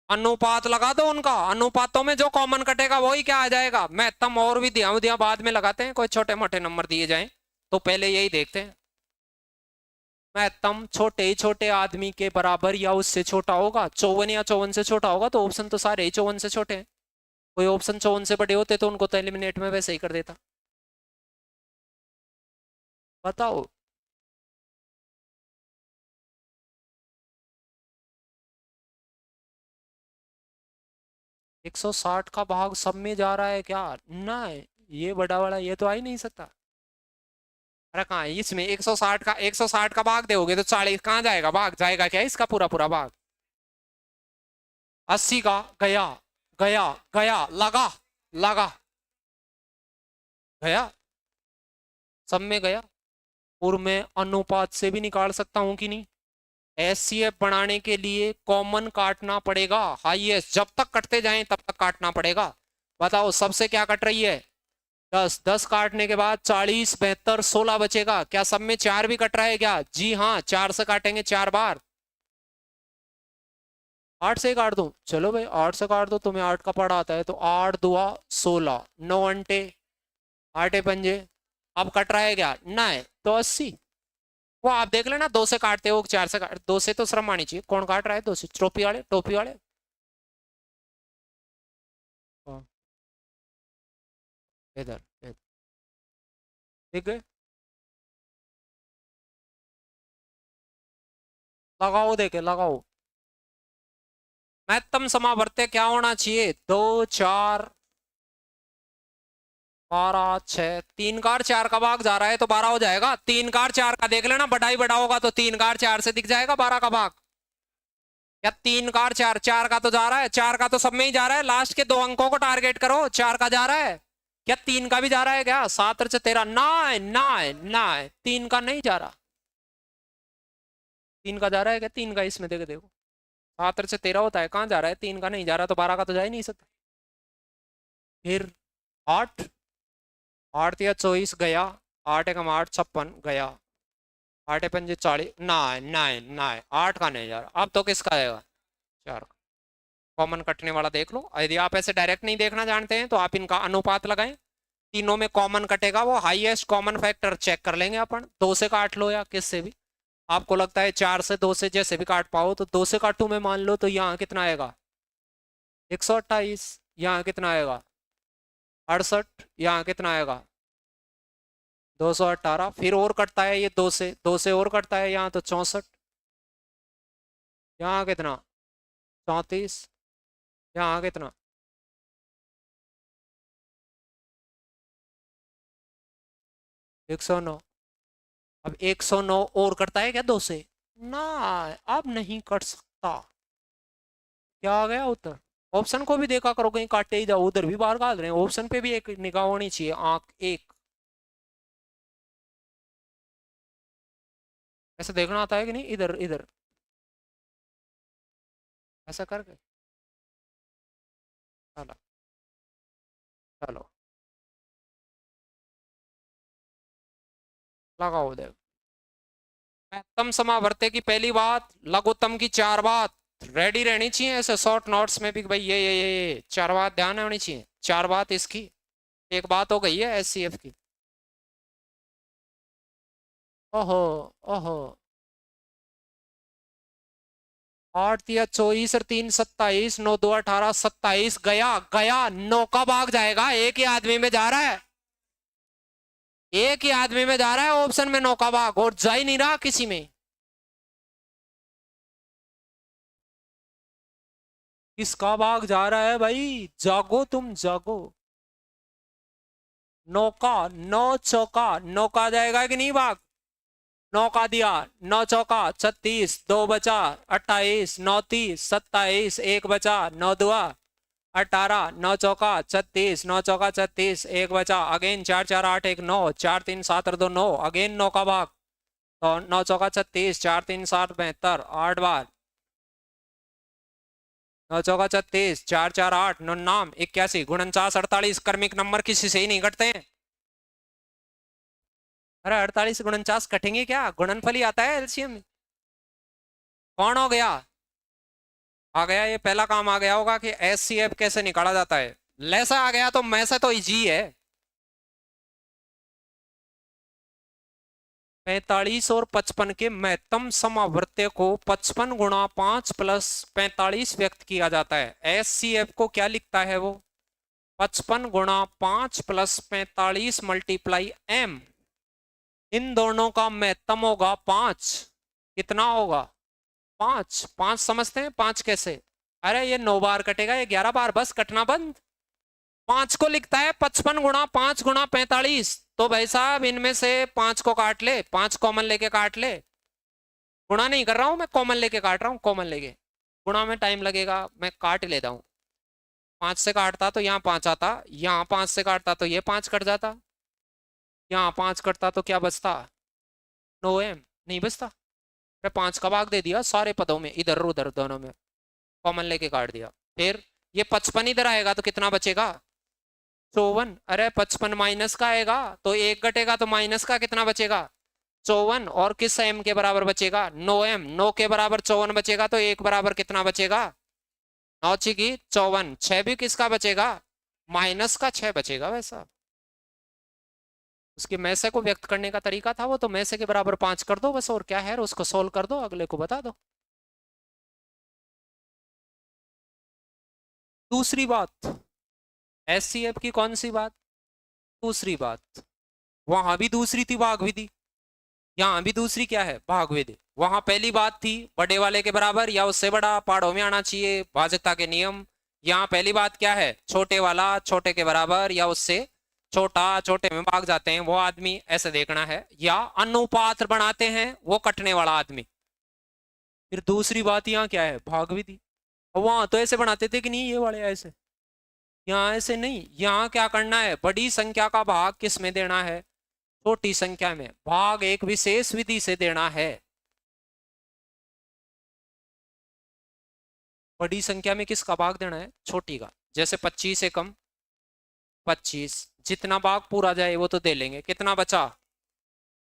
A: अनुपात लगा दो उनका, अनुपातों में जो कॉमन कटेगा वही क्या आ जाएगा? महत्तम। और भी दिया बाद में लगाते हैं, कोई छोटे मोटे नंबर दिए जाएं तो पहले यही देखते हैं। महत्तम छोटे ही छोटे आदमी के बराबर या उससे छोटा होगा, 54 या 54 से छोटा होगा, तो ऑप्शन तो सारे ही 54 से छोटे हैं। कोई ऑप्शन 54 से बड़े होते तो उनको तो एलिमिनेट में वैसे ही कर देता। बताओ। 160 का भाग सब में जा रहा है क्या? ना, ये बड़ा बड़ा ये तो आ ही नहीं सकता। अरे कहाँ है इसमें 160 का? 160 का भाग दोगे तो 40 कहाँ जाएगा? भाग जाएगा क्या इसका पूरा पूरा भाग? 80 का गया, गया, गया, लगा, लगा, गया, सब में गया। और मैं अनुपात से भी निकाल सकता हूं कि नहीं? SCF बनाने के लिए कॉमन काटना पड़ेगा, हाईएस्ट। जब तक कटते जाएं तब तक काटना पड़ेगा। बताओ सबसे क्या कट रही है? 10, 10 काटने के बाद 40, 72, 16 बचेगा। क्या सब में 4 भी कट रहा है क्या? जी हाँ, 4 से काटेंगे 4 बार। 8 से काट दो, चलो भाई 8 से काट दो, तुम्हें 8 का पढ़ा आता है तो 8 दुआ 16, 9 अंटे, 8 पंजे। अब कट रहा है क्या? ना है तो 80। वो आप देख लेना, 2 से काटते हो 4 से काट, 2 से तो शर्म आनी चाहिए। कौन काट रहा है 2 से? टोपी वाले, टोपी वाले। हाँ, इधर इधर। ठीक है, लगाओ, देखे लगाओ। महत्तम समावर्त्य क्या होना चाहिए? 2, 4, 12, 6, 3 कार 4 का भाग जा रहा है तो 12 हो जाएगा। 3 कार 4 का देख लेना, बड़ा ही बड़ा होगा तो 3 कार 4 से दिख जाएगा 12 का भाग। या 3 कार 4, 4 का तो जा रहा है, 4 का तो सब में ही जा रहा है, लास्ट के 2 अंकों को टारगेट करो। 4 का जा रहा है क्या? 3 का भी जा रहा है क्या? 7 और 13, ना है, ना है, ना है, 3 का नहीं जा रहा। 3 का जा रहा है क्या? 3 का इसमें देखो, देखो 7 और 13 होता है, कहाँ जा रहा है? 3 का नहीं जा रहा, तो 12 का तो जा ही नहीं सकता। फिर 8, 8 या 24 गया, 8 एकम 8, 56 गया, 8 पंजे 40, ना है, ना है, ना है, 8 का नहीं जा रहा। अब तो किसका आएगा? 4 का। कॉमन कटने वाला देख लो। यदि आप ऐसे डायरेक्ट नहीं देखना जानते हैं तो आप इनका अनुपात लगाएं। तीनों में कॉमन कटेगा, वो हाईएस्ट कॉमन फैक्टर चेक कर लेंगे अपन। 2 से काट लो या किससे भी, आपको लगता है 4 से 2 से जैसे भी काट पाओ, तो 2 से काटू में मान लो, तो यहाँ कितना आएगा 128, यहाँ कितना आएगा 68, यहाँ कितना आएगा 218, फिर और कटता है ये 2 से और कटता है यहाँ, तो 64, यहाँ कितना 34, यहाँ कितना 109। अब 109 और कटता है क्या 2 से ना, अब नहीं कट सकता। क्या आ गया उत्तर? ऑप्शन को भी देखा करो, कहीं काटे ही जाओ, उधर भी बाहर काट रहे हैं, ऑप्शन पे भी एक निगाह होनी चाहिए, आंख एक। ऐसा देखना आता है कि नहीं, इधर इधर ऐसा करके, चलो चलो लगाओ देख। महत्तम समावर्ते की पहली बात, लघुत्तम की 4 बात रेडी रहनी चाहिए, ऐसे शॉर्ट नोट्स में भी भाई ये 4 बात ध्यान होनी चाहिए। 4 बात इसकी, एक बात हो गई है एचसीएफ की। ओहो ओहो, 8 या 24 और 3 27, 9 2 18, 27 गया गया, 9 का भाग जाएगा, एक ही आदमी में जा रहा है, एक ही आदमी में जा रहा है ऑप्शन में 9 का भाग, और जा ही नहीं रहा किसी में। किसका भाग जा रहा है भाई, जागो तुम जागो। 9 का, 9 चौका, 9 का जाएगा कि नहीं भाग, 9 का दिया, 9 चौका 36, 2 बचा 28, 9 30 27, 1 बचा, 9 दुआ 18, 9 चौका 36, 9 चौका 36, 1 बचा, अगेन 4 4 8 1 9, 4 3 7 और 2 9, अगेन 9 का भाग, तो 9 चौका 36, 4 3 7 72, 8 बार, 9 चौका 36, 4 4 8 9 नाम 81, 49 48, क्रमिक नंबर किसी से ही नहीं घटते हैं। अरे 48 49 कटेंगे क्या, गुणनफल ही आता है एलसीएम में। कौन हो गया, आ गया, ये पहला काम आ गया होगा कि एचसीएफ कैसे निकाला जाता है। लैसा आ गया तो मैसा तो इजी है। 45 और 55 के महत्तम समावर्त्य को 55 गुणा 5 प्लस 45 व्यक्त किया जाता है। एचसीएफ को क्या लिखता है वो, 55 गुणा 5 प्लस 45 मल्टीप्लाई एम, इन दोनों का महत्तम होगा 5, कितना होगा 5, 5 समझते हैं 5 कैसे, अरे ये 9 बार कटेगा, ये 11 बार बस कटना बंद। 5 को लिखता है 55 गुणा 5 गुणा 45, तो भाई साहब इनमें से 5 को काट ले, 5 कॉमन लेके काट ले, गुणा नहीं कर रहा हूं मैं, कॉमन लेके काट रहा हूं, कॉमन लेके, गुणा में टाइम लगेगा, मैं काट लेता हूं। 5 से काटता तो यहाँ 5 आता, यहाँ 5 से काटता तो ये 5 कट जाता, यहाँ 5 कटता तो क्या बचता 9m, नहीं बचता। 5 का भाग दे दिया सारे पदों में, इधर उधर दोनों में कॉमन लेके काट दिया। फिर ये 55 इधर आएगा तो कितना बचेगा 54, अरे 55 माइनस का आएगा तो 1 घटेगा, तो माइनस का कितना बचेगा 54, और किस m के बराबर बचेगा 9m, 9 के बराबर 54 बचेगा, तो 1 बराबर कितना बचेगा 9 की 54, 6 भी किसका बचेगा माइनस का 6 बचेगा। वैसा उसके मैसे को व्यक्त करने का तरीका था वो, तो मैसे के बराबर 5 कर दो बस, और क्या है, उसको सोल्व कर दो, अगले को बता दो। दूसरी बात, एचसीएफ की कौन सी बात, दूसरी बात, वहां भी दूसरी थी भाग विधि, यहाँ भी दूसरी क्या है भाग विधि। वहां पहली बात थी बड़े वाले के बराबर या उससे बड़ा, पहाड़ों में आना चाहिए भाजकता के नियम। यहाँ पहली बात क्या है, छोटे वाला छोटे के बराबर या उससे छोटा, छोटे में भाग जाते हैं वो आदमी, ऐसे देखना है, या अनुपात बनाते हैं वो कटने वाला आदमी। फिर दूसरी बात यहाँ क्या है भाग विधि, वहां तो ऐसे बनाते थे कि नहीं ये वाले ऐसे, यहाँ ऐसे नहीं, यहाँ क्या करना है, बड़ी संख्या का भाग किस में देना है छोटी संख्या में, भाग एक विशेष विधि से देना है। बड़ी संख्या में किसका भाग देना है छोटी का, जैसे 25 से कम 25, जितना भाग पूरा जाए वो तो दे लेंगे, कितना बचा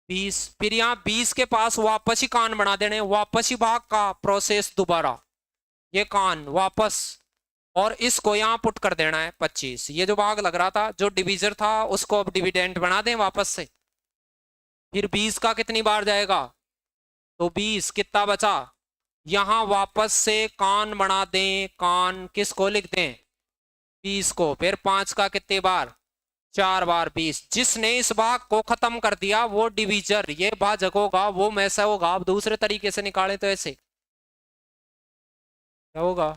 A: 20, फिर यहाँ 20 के पास वापस ही कान बना देने, वापस ही भाग का प्रोसेस दोबारा, ये कान वापस और इसको यहाँ पुट कर देना है 25। ये जो भाग लग रहा था, जो डिविजर था, उसको अब डिविडेंड बना दें वापस से। फिर 20 का कितनी बार जाएगा, तो 20 कितना बचा, यहां वापस से कान बना दें, कान किसको लिख दें, 20 को। फिर 5 का कितने बार, 4 बार 20। जिसने इस भाग को खत्म कर दिया वो डिविजर, ये भाजक होगा, वो में से होगा। अब दूसरे तरीके से निकाले तो ऐसे क्या होगा,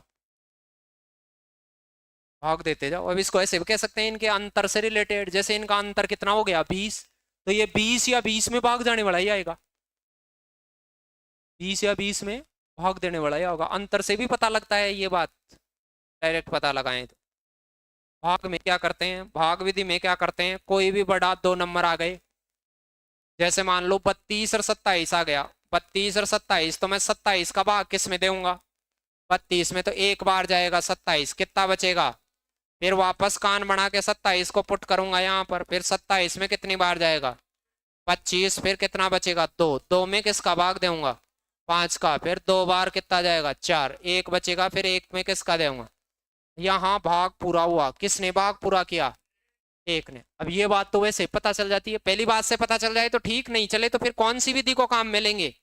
A: भाग देते जाओ। अब इसको ऐसे भी कह सकते हैं, इनके अंतर से रिलेटेड, जैसे इनका अंतर कितना हो गया 20, तो ये 20 या 20 में भाग जाने वाला ही आएगा, 20 या 20 में भाग देने वाला ही होगा। अंतर से भी पता लगता है ये बात, डायरेक्ट पता लगाएं तो। भाग में क्या करते हैं, भाग विधि में क्या करते हैं, कोई भी बड़ा दो नंबर आ गए, जैसे मान लो 32 और 27 आ गया, 32 और 27, तो मैं 27 का भाग किस में दूंगा, 32 में, तो एक बार जाएगा 27, कितना बचेगा, फिर वापस कान बना के 27 को पुट करूंगा यहाँ पर, फिर 27 में कितनी बार जाएगा 25, फिर कितना बचेगा 2, 2 में किसका भाग दूंगा 5 का, फिर 2 बार कितना जाएगा 4, 1 बचेगा, फिर 1 में किसका दूंगा, यहाँ भाग पूरा हुआ। किसने भाग पूरा किया, 1 ने। अब ये बात तो वैसे पता चल जाती है, पहली बात से पता चल जाए तो ठीक, नहीं चले तो फिर कौन सी विधि को काम में लेंगे,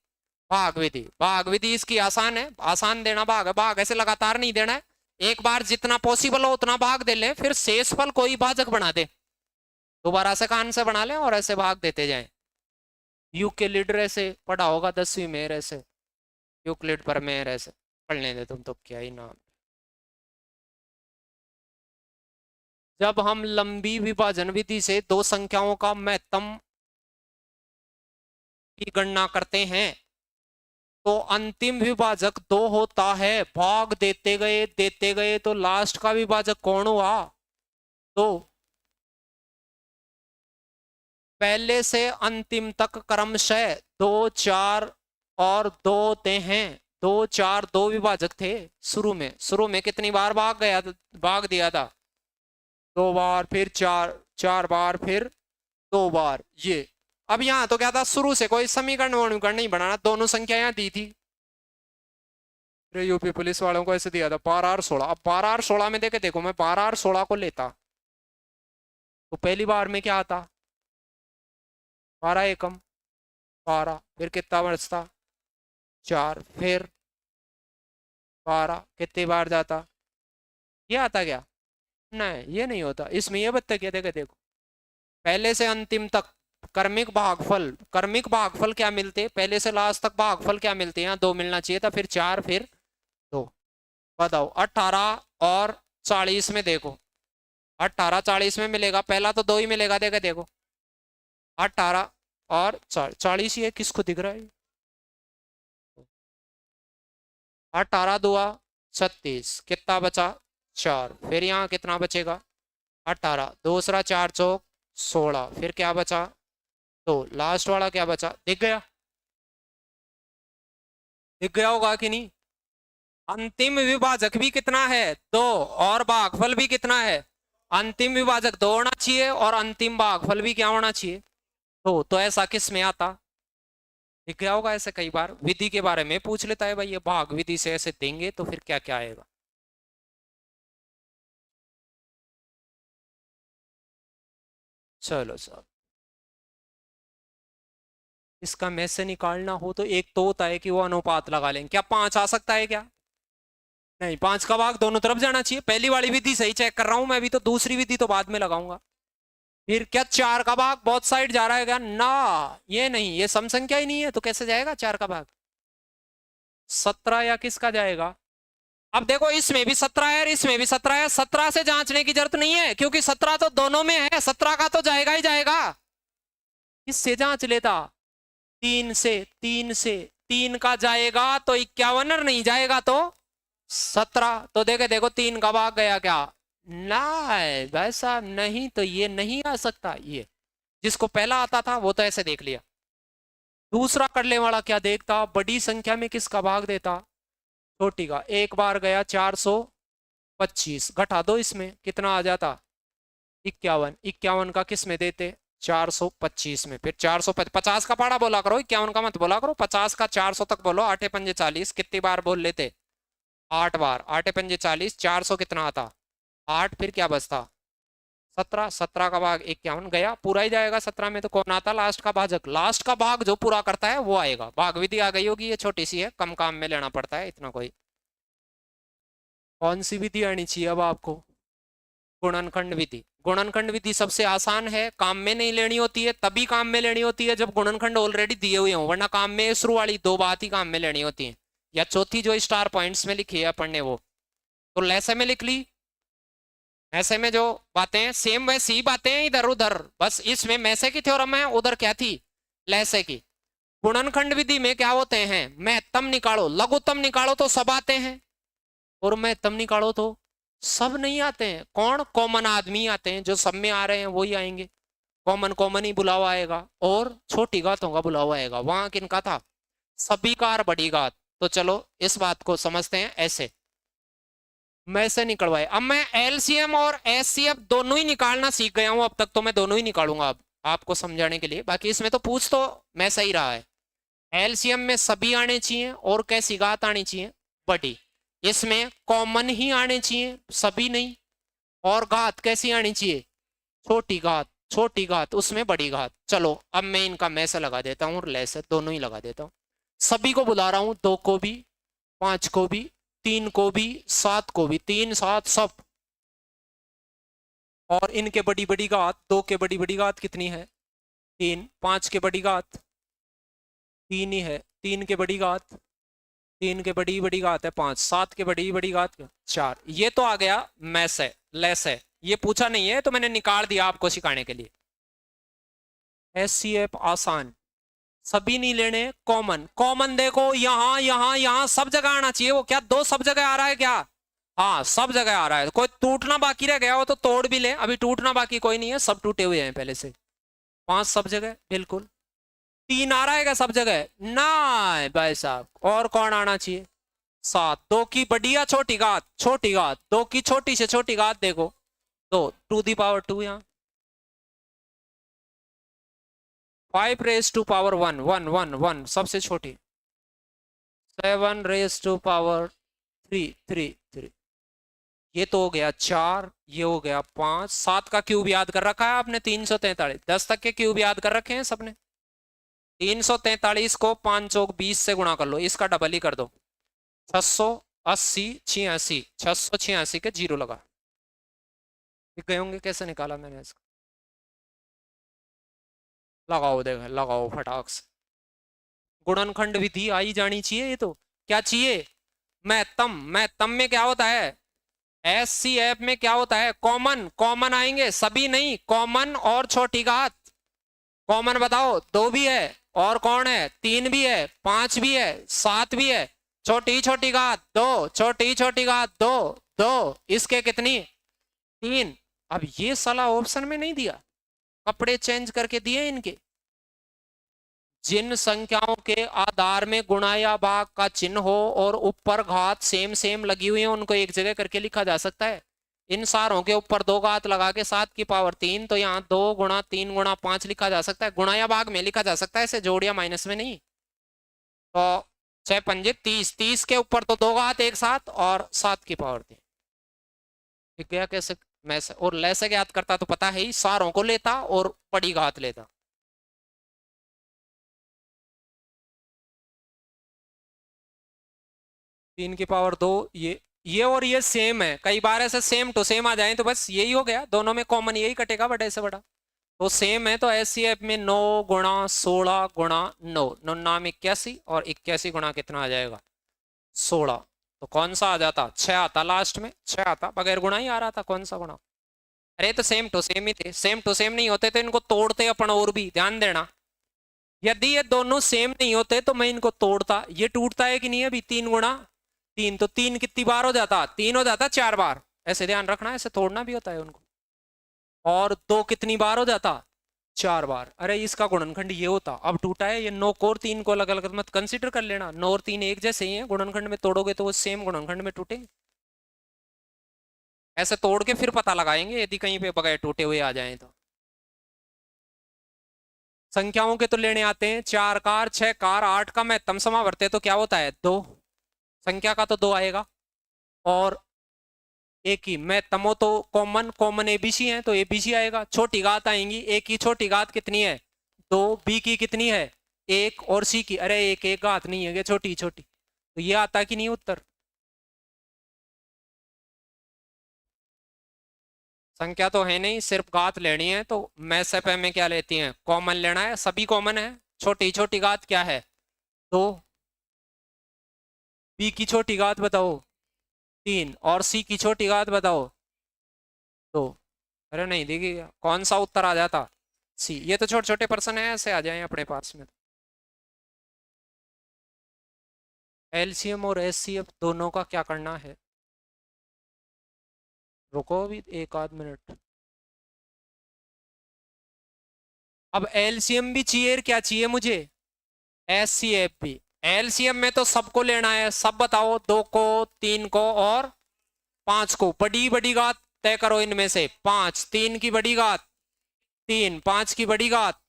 A: भाग विधि। भाग विधि इसकी आसान है, आसान देना भाग है, भाग ऐसे लगातार नहीं देना है, एक बार जितना पॉसिबल हो उतना भाग दे ले, फिर शेष फल कोई भाजक बना दे, दोबारा से कान से बना ले और ऐसे भाग देते जाए। यूक्लिड ऐसे पढ़ा होगा 10वीं में, ऐसे यूक्लिड पर में ऐसे पढ़ने दे तुम, तो क्या ही नाम। जब हम लंबी विभाजन विधि से दो संख्याओं का महत्तम की गणना करते हैं तो अंतिम विभाजक 2 होता है, भाग देते गए तो लास्ट का विभाजक कौन हुआ, तो पहले से अंतिम तक क्रमशः 2 4 और 2 होते हैं, 2 4 2 विभाजक थे शुरू में कितनी बार भाग दिया था 2 बार, फिर 4 बार, फिर 2 बार। ये अब यहाँ तो क्या था, शुरू से कोई समीकरण नहीं बनाना, दोनों संख्या यहाँ दी थी, यूपी पुलिस वालों को ऐसे दिया था 12 और 16। अब 12 और 16 में देखो मैं 12 और 16 को लेता तो पहली बार में क्या आता, 12 एकम 12, फिर कितना बचता 4, फिर 12 कितनी बार जाता, ये आता क्या, नहीं ये नहीं होता, इसमें ये बता क्या, देखो पहले से अंतिम तक क्रमिक भागफल क्या मिलते, पहले से लास्ट तक भागफल क्या मिलते हैं, यहाँ 2 मिलना चाहिए था, फिर 4, फिर 2। बताओ 18 और 40 में देखो, 18 40 में मिलेगा, पहला तो 2 ही मिलेगा, देखो 18 और 40 ही है, किसको दिख रहा है, 18 दुआ 36, कितना बचा 4, फिर यहाँ कितना बचेगा 18, दूसरा 4 चौक 16, फिर क्या बचा 2, लास्ट वाला क्या बचा, दिख गया होगा कि नहीं। अंतिम विभाजक भी कितना है 2, और भागफल भी कितना है, अंतिम विभाजक 2 होना चाहिए और अंतिम भागफल भी क्या होना चाहिए 2, तो ऐसा किस में आता, दिख गया होगा। ऐसे कई बार विधि के बारे में पूछ लेता है भाई, ये भाग विधि से ऐसे देंगे तो फिर क्या क्या आएगा। चलो सर, इसका में से निकालना हो तो एक तो होता है कि वो अनुपात लगा लें, क्या 5 आ सकता है क्या, नहीं, 5 का भाग दोनों तरफ जाना चाहिए, पहली वाली विधि सही चेक कर रहा हूं मैं अभी, तो दूसरी विधि तो बाद में लगाऊंगा। फिर क्या 4 का भाग बहुत साइड जा रहा है क्या, ना ये नहीं, ये सम संख्या ही नहीं है, तो कैसे जाएगा 4 का भाग, 17 या किसका जाएगा। अब देखो इसमें भी 17 है और इसमें भी 17 है, 17 से जांचने की जरूरत नहीं है क्योंकि 17 तो दोनों में है, 17 का तो जाएगा ही जाएगा। किससे जांच लेता, 3 से, 3 का जाएगा तो 51 और नहीं जाएगा तो 17, तो देखो 3 का भाग गया क्या, ना भाई साहब नहीं, तो ये नहीं आ सकता, ये जिसको पहला आता था वो तो ऐसे देख लिया। दूसरा करने वाला क्या देखता, बड़ी संख्या में किसका भाग देता, छोटी का। एक बार गया 425, घटा दो इसमें कितना आ जाता 51, 51 का किस में देते 425 में, फिर 450 का पाड़ा बोला करो, 51 का मत बोला करो, 50 का 400 तक बोलो, 8 पंजे 40, कितनी बार बोल लेते 8 बार, 8 पंजे 40, 400 कितना आता, 8 फिर क्या बचता 17, 17 का भाग 51 गया, पूरा ही जाएगा 17 में। तो कौन आता लास्ट का भाजक, लास्ट का भाग जो पूरा करता है वो आएगा। भाग विधि आ गई होगी, ये छोटी सी है, कम काम में लेना पड़ता है इतना। कोई कौन सी विधि आनी चाहिए अब आपको, गुणनखंड विधि। गुणनखंड विधि सबसे आसान है, काम में नहीं लेनी होती है, तभी काम में लेनी होती है जब गुणनखंड ऑलरेडी दिए हुए हों, वरना काम में शुरू वाली दो बात ही काम में लेनी होती है, या चौथी जो स्टार पॉइंट्स में लिखी है अपन ने वो। तो लैसे में लिख ली, ऐसे में जो बातें सेम वैसी ही बातें हैं इधर उधर, बस इसमें मैसे की थ्योरम है, उधर क्या थी लैसे की। गुणनखंड विधि में क्या होते हैं, महत्तम निकालो लघुत्तम निकालो तो सब आते हैं, और महत्तम निकालो तो सब नहीं आते हैं। कौन, कॉमन आदमी आते हैं, जो सब में आ रहे हैं वही आएंगे, कॉमन कॉमन ही बुलावा आएगा, और छोटी घातों का बुलावा आएगा। वहां किनका था, सभी कार बड़ी घात। तो चलो इस बात को समझते हैं ऐसे, मैं से निकलवाए। अब मैं एलसीएम और एचसीएफ दोनों ही निकालना सीख गया हूं अब तक, तो मैं दोनों ही निकालूंगा अब आपको समझाने के लिए। बाकी इसमें तो पूछ तो मैं सही रहा है, एलसीएम में सभी आने चाहिए और कैसी घात आनी चाहिए, बड़ी। इसमें कॉमन ही आने चाहिए, सभी नहीं, और घात कैसी आनी चाहिए, छोटी घात, छोटी घात उसमें बड़ी घात। चलो अब मैं इनका मैं से लगा देता हूँ और ले से दोनों ही लगा देता हूँ। सभी को बुला रहा हूँ, 2 को भी, 5 को भी, 3 को भी, 7 को भी, 3 7 सब, और इनके बड़ी बड़ी घात, 2 के बड़ी बड़ी घात कितनी है 3, 5 के बड़ी घात 3 ही है, 3 के बड़ी घात, 3 के बड़ी बड़ी घात है 5, 7 के बड़ी बड़ी घात 4। ये तो आ गया मैस है, लेस है, ये पूछा नहीं है तो मैंने निकाल दिया आपको सिखाने के लिए। एचसीएफ आसान, सभी नहीं लेने, कॉमन। कॉमन देखो यहां यहां यहां सब जगह आना चाहिए, वो क्या 2 सब जगह आ रहा है क्या, हाँ सब जगह आ रहा है। कोई टूटना बाकी रह गया हो तो तोड़ भी ले, अभी टूटना बाकी कोई नहीं है, सब टूटे हुए हैं पहले से। 5 सब जगह बिल्कुल, 3 आ रहा है क्या सब जगह, ना भाई साहब, और कौन आना चाहिए 7। 2 की बड़ी या छोटी घात, छोटी घात, 2 की छोटी से छोटी घात देखो 2, 2 दी पावर 2 यहाँ, 5 रेज टू पावर 1 1 1 1 सबसे छोटी, 7 रेज टू पावर 3 3 3, ये तो हो गया 4, ये हो गया 5, 7 का क्यूब याद कर रखा है आपने 343, 10 तक के क्यूब याद कर रखे हैं सबने। 343 को 5 चौक 20 से गुणा कर लो, इसका डबल ही कर दो, 680 86, 686 के 0 लगा, दिख गए होंगे कैसे निकाला मैंने इसका, लगाओ देख लगाओ फटाक से। गुणनखंड विधि आई जानी चाहिए, ये तो क्या चाहिए, महत्तम। महत्तम में क्या होता है, एचसीएफ में क्या होता है, कॉमन, कॉमन आएंगे सभी नहीं, कॉमन और छोटी घात। कॉमन बताओ 2 भी है, और कौन है 3 भी है, 5 भी है, 7 भी है, छोटी छोटी घात 2, छोटी छोटी घात 2 2, इसके कितनी 3। अब ये साला ऑप्शन में नहीं दिया, कपड़े चेंज करके दिए इनके। जिन संख्याओं के आधार में गुणा या भाग का चिन्ह हो और ऊपर घात सेम सेम लगी हुई है उनको एक जगह करके लिखा जा सकता है। इन सारों के ऊपर 2 घात लगा के 7 की पावर 3, तो यहाँ 2 गुणा 3 गुणा 5 लिखा जा सकता है, गुणा या भाग में लिखा जा सकता है, ऐसे जोड़ या माइनस में नहीं। तो 6 पंजे 30, 30 के ऊपर तो 2 घात एक साथ और 7 की पावर 3, ठीक गया कैसे मैं से, और ले से याद करता तो पता है ही, सारों को लेता और बड़ी घात लेता। तीन की पावर 2, ये और ये सेम है, कई बार ऐसे सेम टू सेम आ जाए तो बस यही हो गया, दोनों में कॉमन यही कटेगा बड़े से बड़ा, तो सेम है। तो एचसीएफ में 9 गुणा 16 गुणा 9, 9 नाम 81, और 81 गुणा कितना आ जाएगा 16, तो कौन सा आ जाता 6 आता, लास्ट में 6 आता, बगैर गुणा ही आ रहा था, कौन सा गुणा। अरे तो सेम टू सेम ही थे, सेम टू सेम नहीं होते तो इनको तोड़ते अपन, और भी ध्यान देना, यदि ये दोनों सेम नहीं होते तो मैं इनको तोड़ता। ये टूटता है कि नहीं है अभी, 3 गुणा 3, तो 3 कितनी बार हो जाता, 3 हो जाता 4 बार, ऐसे ध्यान रखना, ऐसे तोड़ना भी होता है उनको। और 2 कितनी बार हो जाता 4 बार। अरे इसका गुणनखंड ये होता, अब टूटा है ये 9 को और 3 को अलग अलग मत कंसिडर कर लेना, 9 और 3 एक जैसे ही है, गुणनखंड में तोड़ोगे तो वो सेम गुणनखंड में टूटेंगे। ऐसे तोड़ के फिर पता लगाएंगे यदि कहीं पे बगैर टूटे हुए आ जाए तो। संख्याओं के तो लेने आते हैं, 4 कार 6 कार 8 का महत्तम समावर्त है तो क्या होता है 2, संख्या का तो 2 आएगा, और ए की मैं तमो तो कॉमन कॉमन एबीसी है तो एबीसी आएगा। छोटी घात आएंगी, ए की छोटी घात कितनी है 2, बी की कितनी है 1 और सी की अरे एक घात नहीं है छोटी छोटी, तो ये आता कि नहीं उत्तर। संख्या तो है नहीं, सिर्फ घात लेनी है, तो मैसेप में क्या लेती हैं कॉमन लेना है, सभी कॉमन है। छोटी छोटी घात क्या है 2, बी की छोटी घात बताओ 3 और सी की छोटी घात बताओ 2। अरे नहीं देखिए कौन सा उत्तर आ जाता सी। ये तो छोटे छोटे प्रश्न है, ऐसे आ जाए अपने पास में। एलसीएम और एचसीएफ दोनों का क्या करना है, रुको अभी एक आध मिनट। अब एलसीएम भी चाहिए, क्या चाहिए मुझे एचसीएफ भी। एलसीएम में तो सबको लेना है, सब बताओ 2 को 3 को और 5 को। बड़ी बड़ी घात तय करो इनमें से 5, 3 की बड़ी घात 3, 5 की बड़ी घात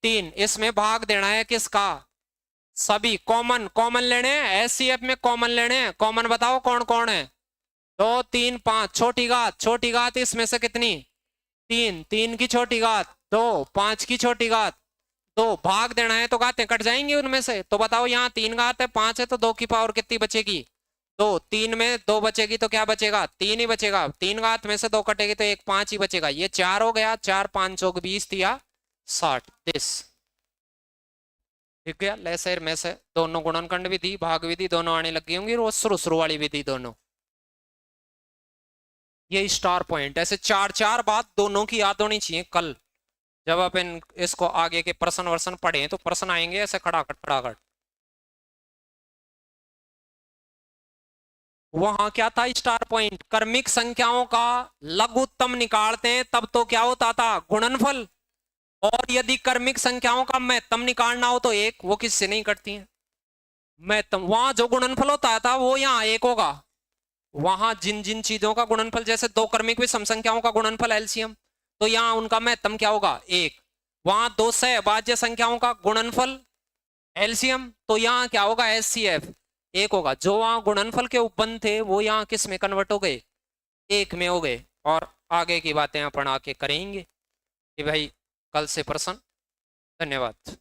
A: 3। इसमें भाग देना है किसका, सभी कॉमन कॉमन लेने हैं, एचसीएफ में कॉमन लेने हैं। कॉमन बताओ कौन कौन है 2, 3, 5। छोटी घात इसमें से कितनी 3, 3 की छोटी घात 2, 5 की छोटी घात 2। भाग देना है तो घातें कट जाएंगी उनमें से। तो बताओ यहाँ 3 घात है 5 है तो 2 की पावर कितनी बचेगी 2। 3 में 2 बचेगी तो क्या बचेगा 3 ही बचेगा। 3 घात में से 2 कटेगी तो 1 5 ही बचेगा। ये 4 हो गया, 4 5 20 दिया 60 दिस। ठीक है लेसर में से दोनों गुणनखंड विधि भाग विधि दोनों आने लग गई होंगी, रोज शुरू वाली विधि दोनों। ये स्टार पॉइंट ऐसे 4 बात दोनों की याद होनी चाहिए। कल जब अपन इसको आगे के प्रश्न वर्सन पढ़े तो प्रश्न आएंगे ऐसे खड़ाखट खड़ाखट। वहां क्या था स्टार पॉइंट, क्रमिक संख्याओं का लघुत्तम निकालते हैं तब तो क्या होता था गुणनफल, और यदि क्रमिक संख्याओं का महत्तम निकालना हो तो एक, वो किससे नहीं कटती है महत्तम। वहां जो गुणनफल होता था वो यहाँ एक होगा। वहां जिन जिन चीजों का गुणनफल जैसे 2 क्रमिक विषम संख्याओं का गुणनफल एलसीएम, तो यहाँ उनका महत्तम क्या होगा 1। वहां 2 सहभाज्य संख्याओं का गुणनफल एलसीएम, तो यहाँ क्या होगा एचसीएफ 1 होगा। जो वहां गुणनफल के उपबंध थे वो यहाँ किस में कन्वर्ट हो गए 1 में हो गए। और आगे की बातें अपन आके करेंगे कि भाई कल से प्रश्न। धन्यवाद।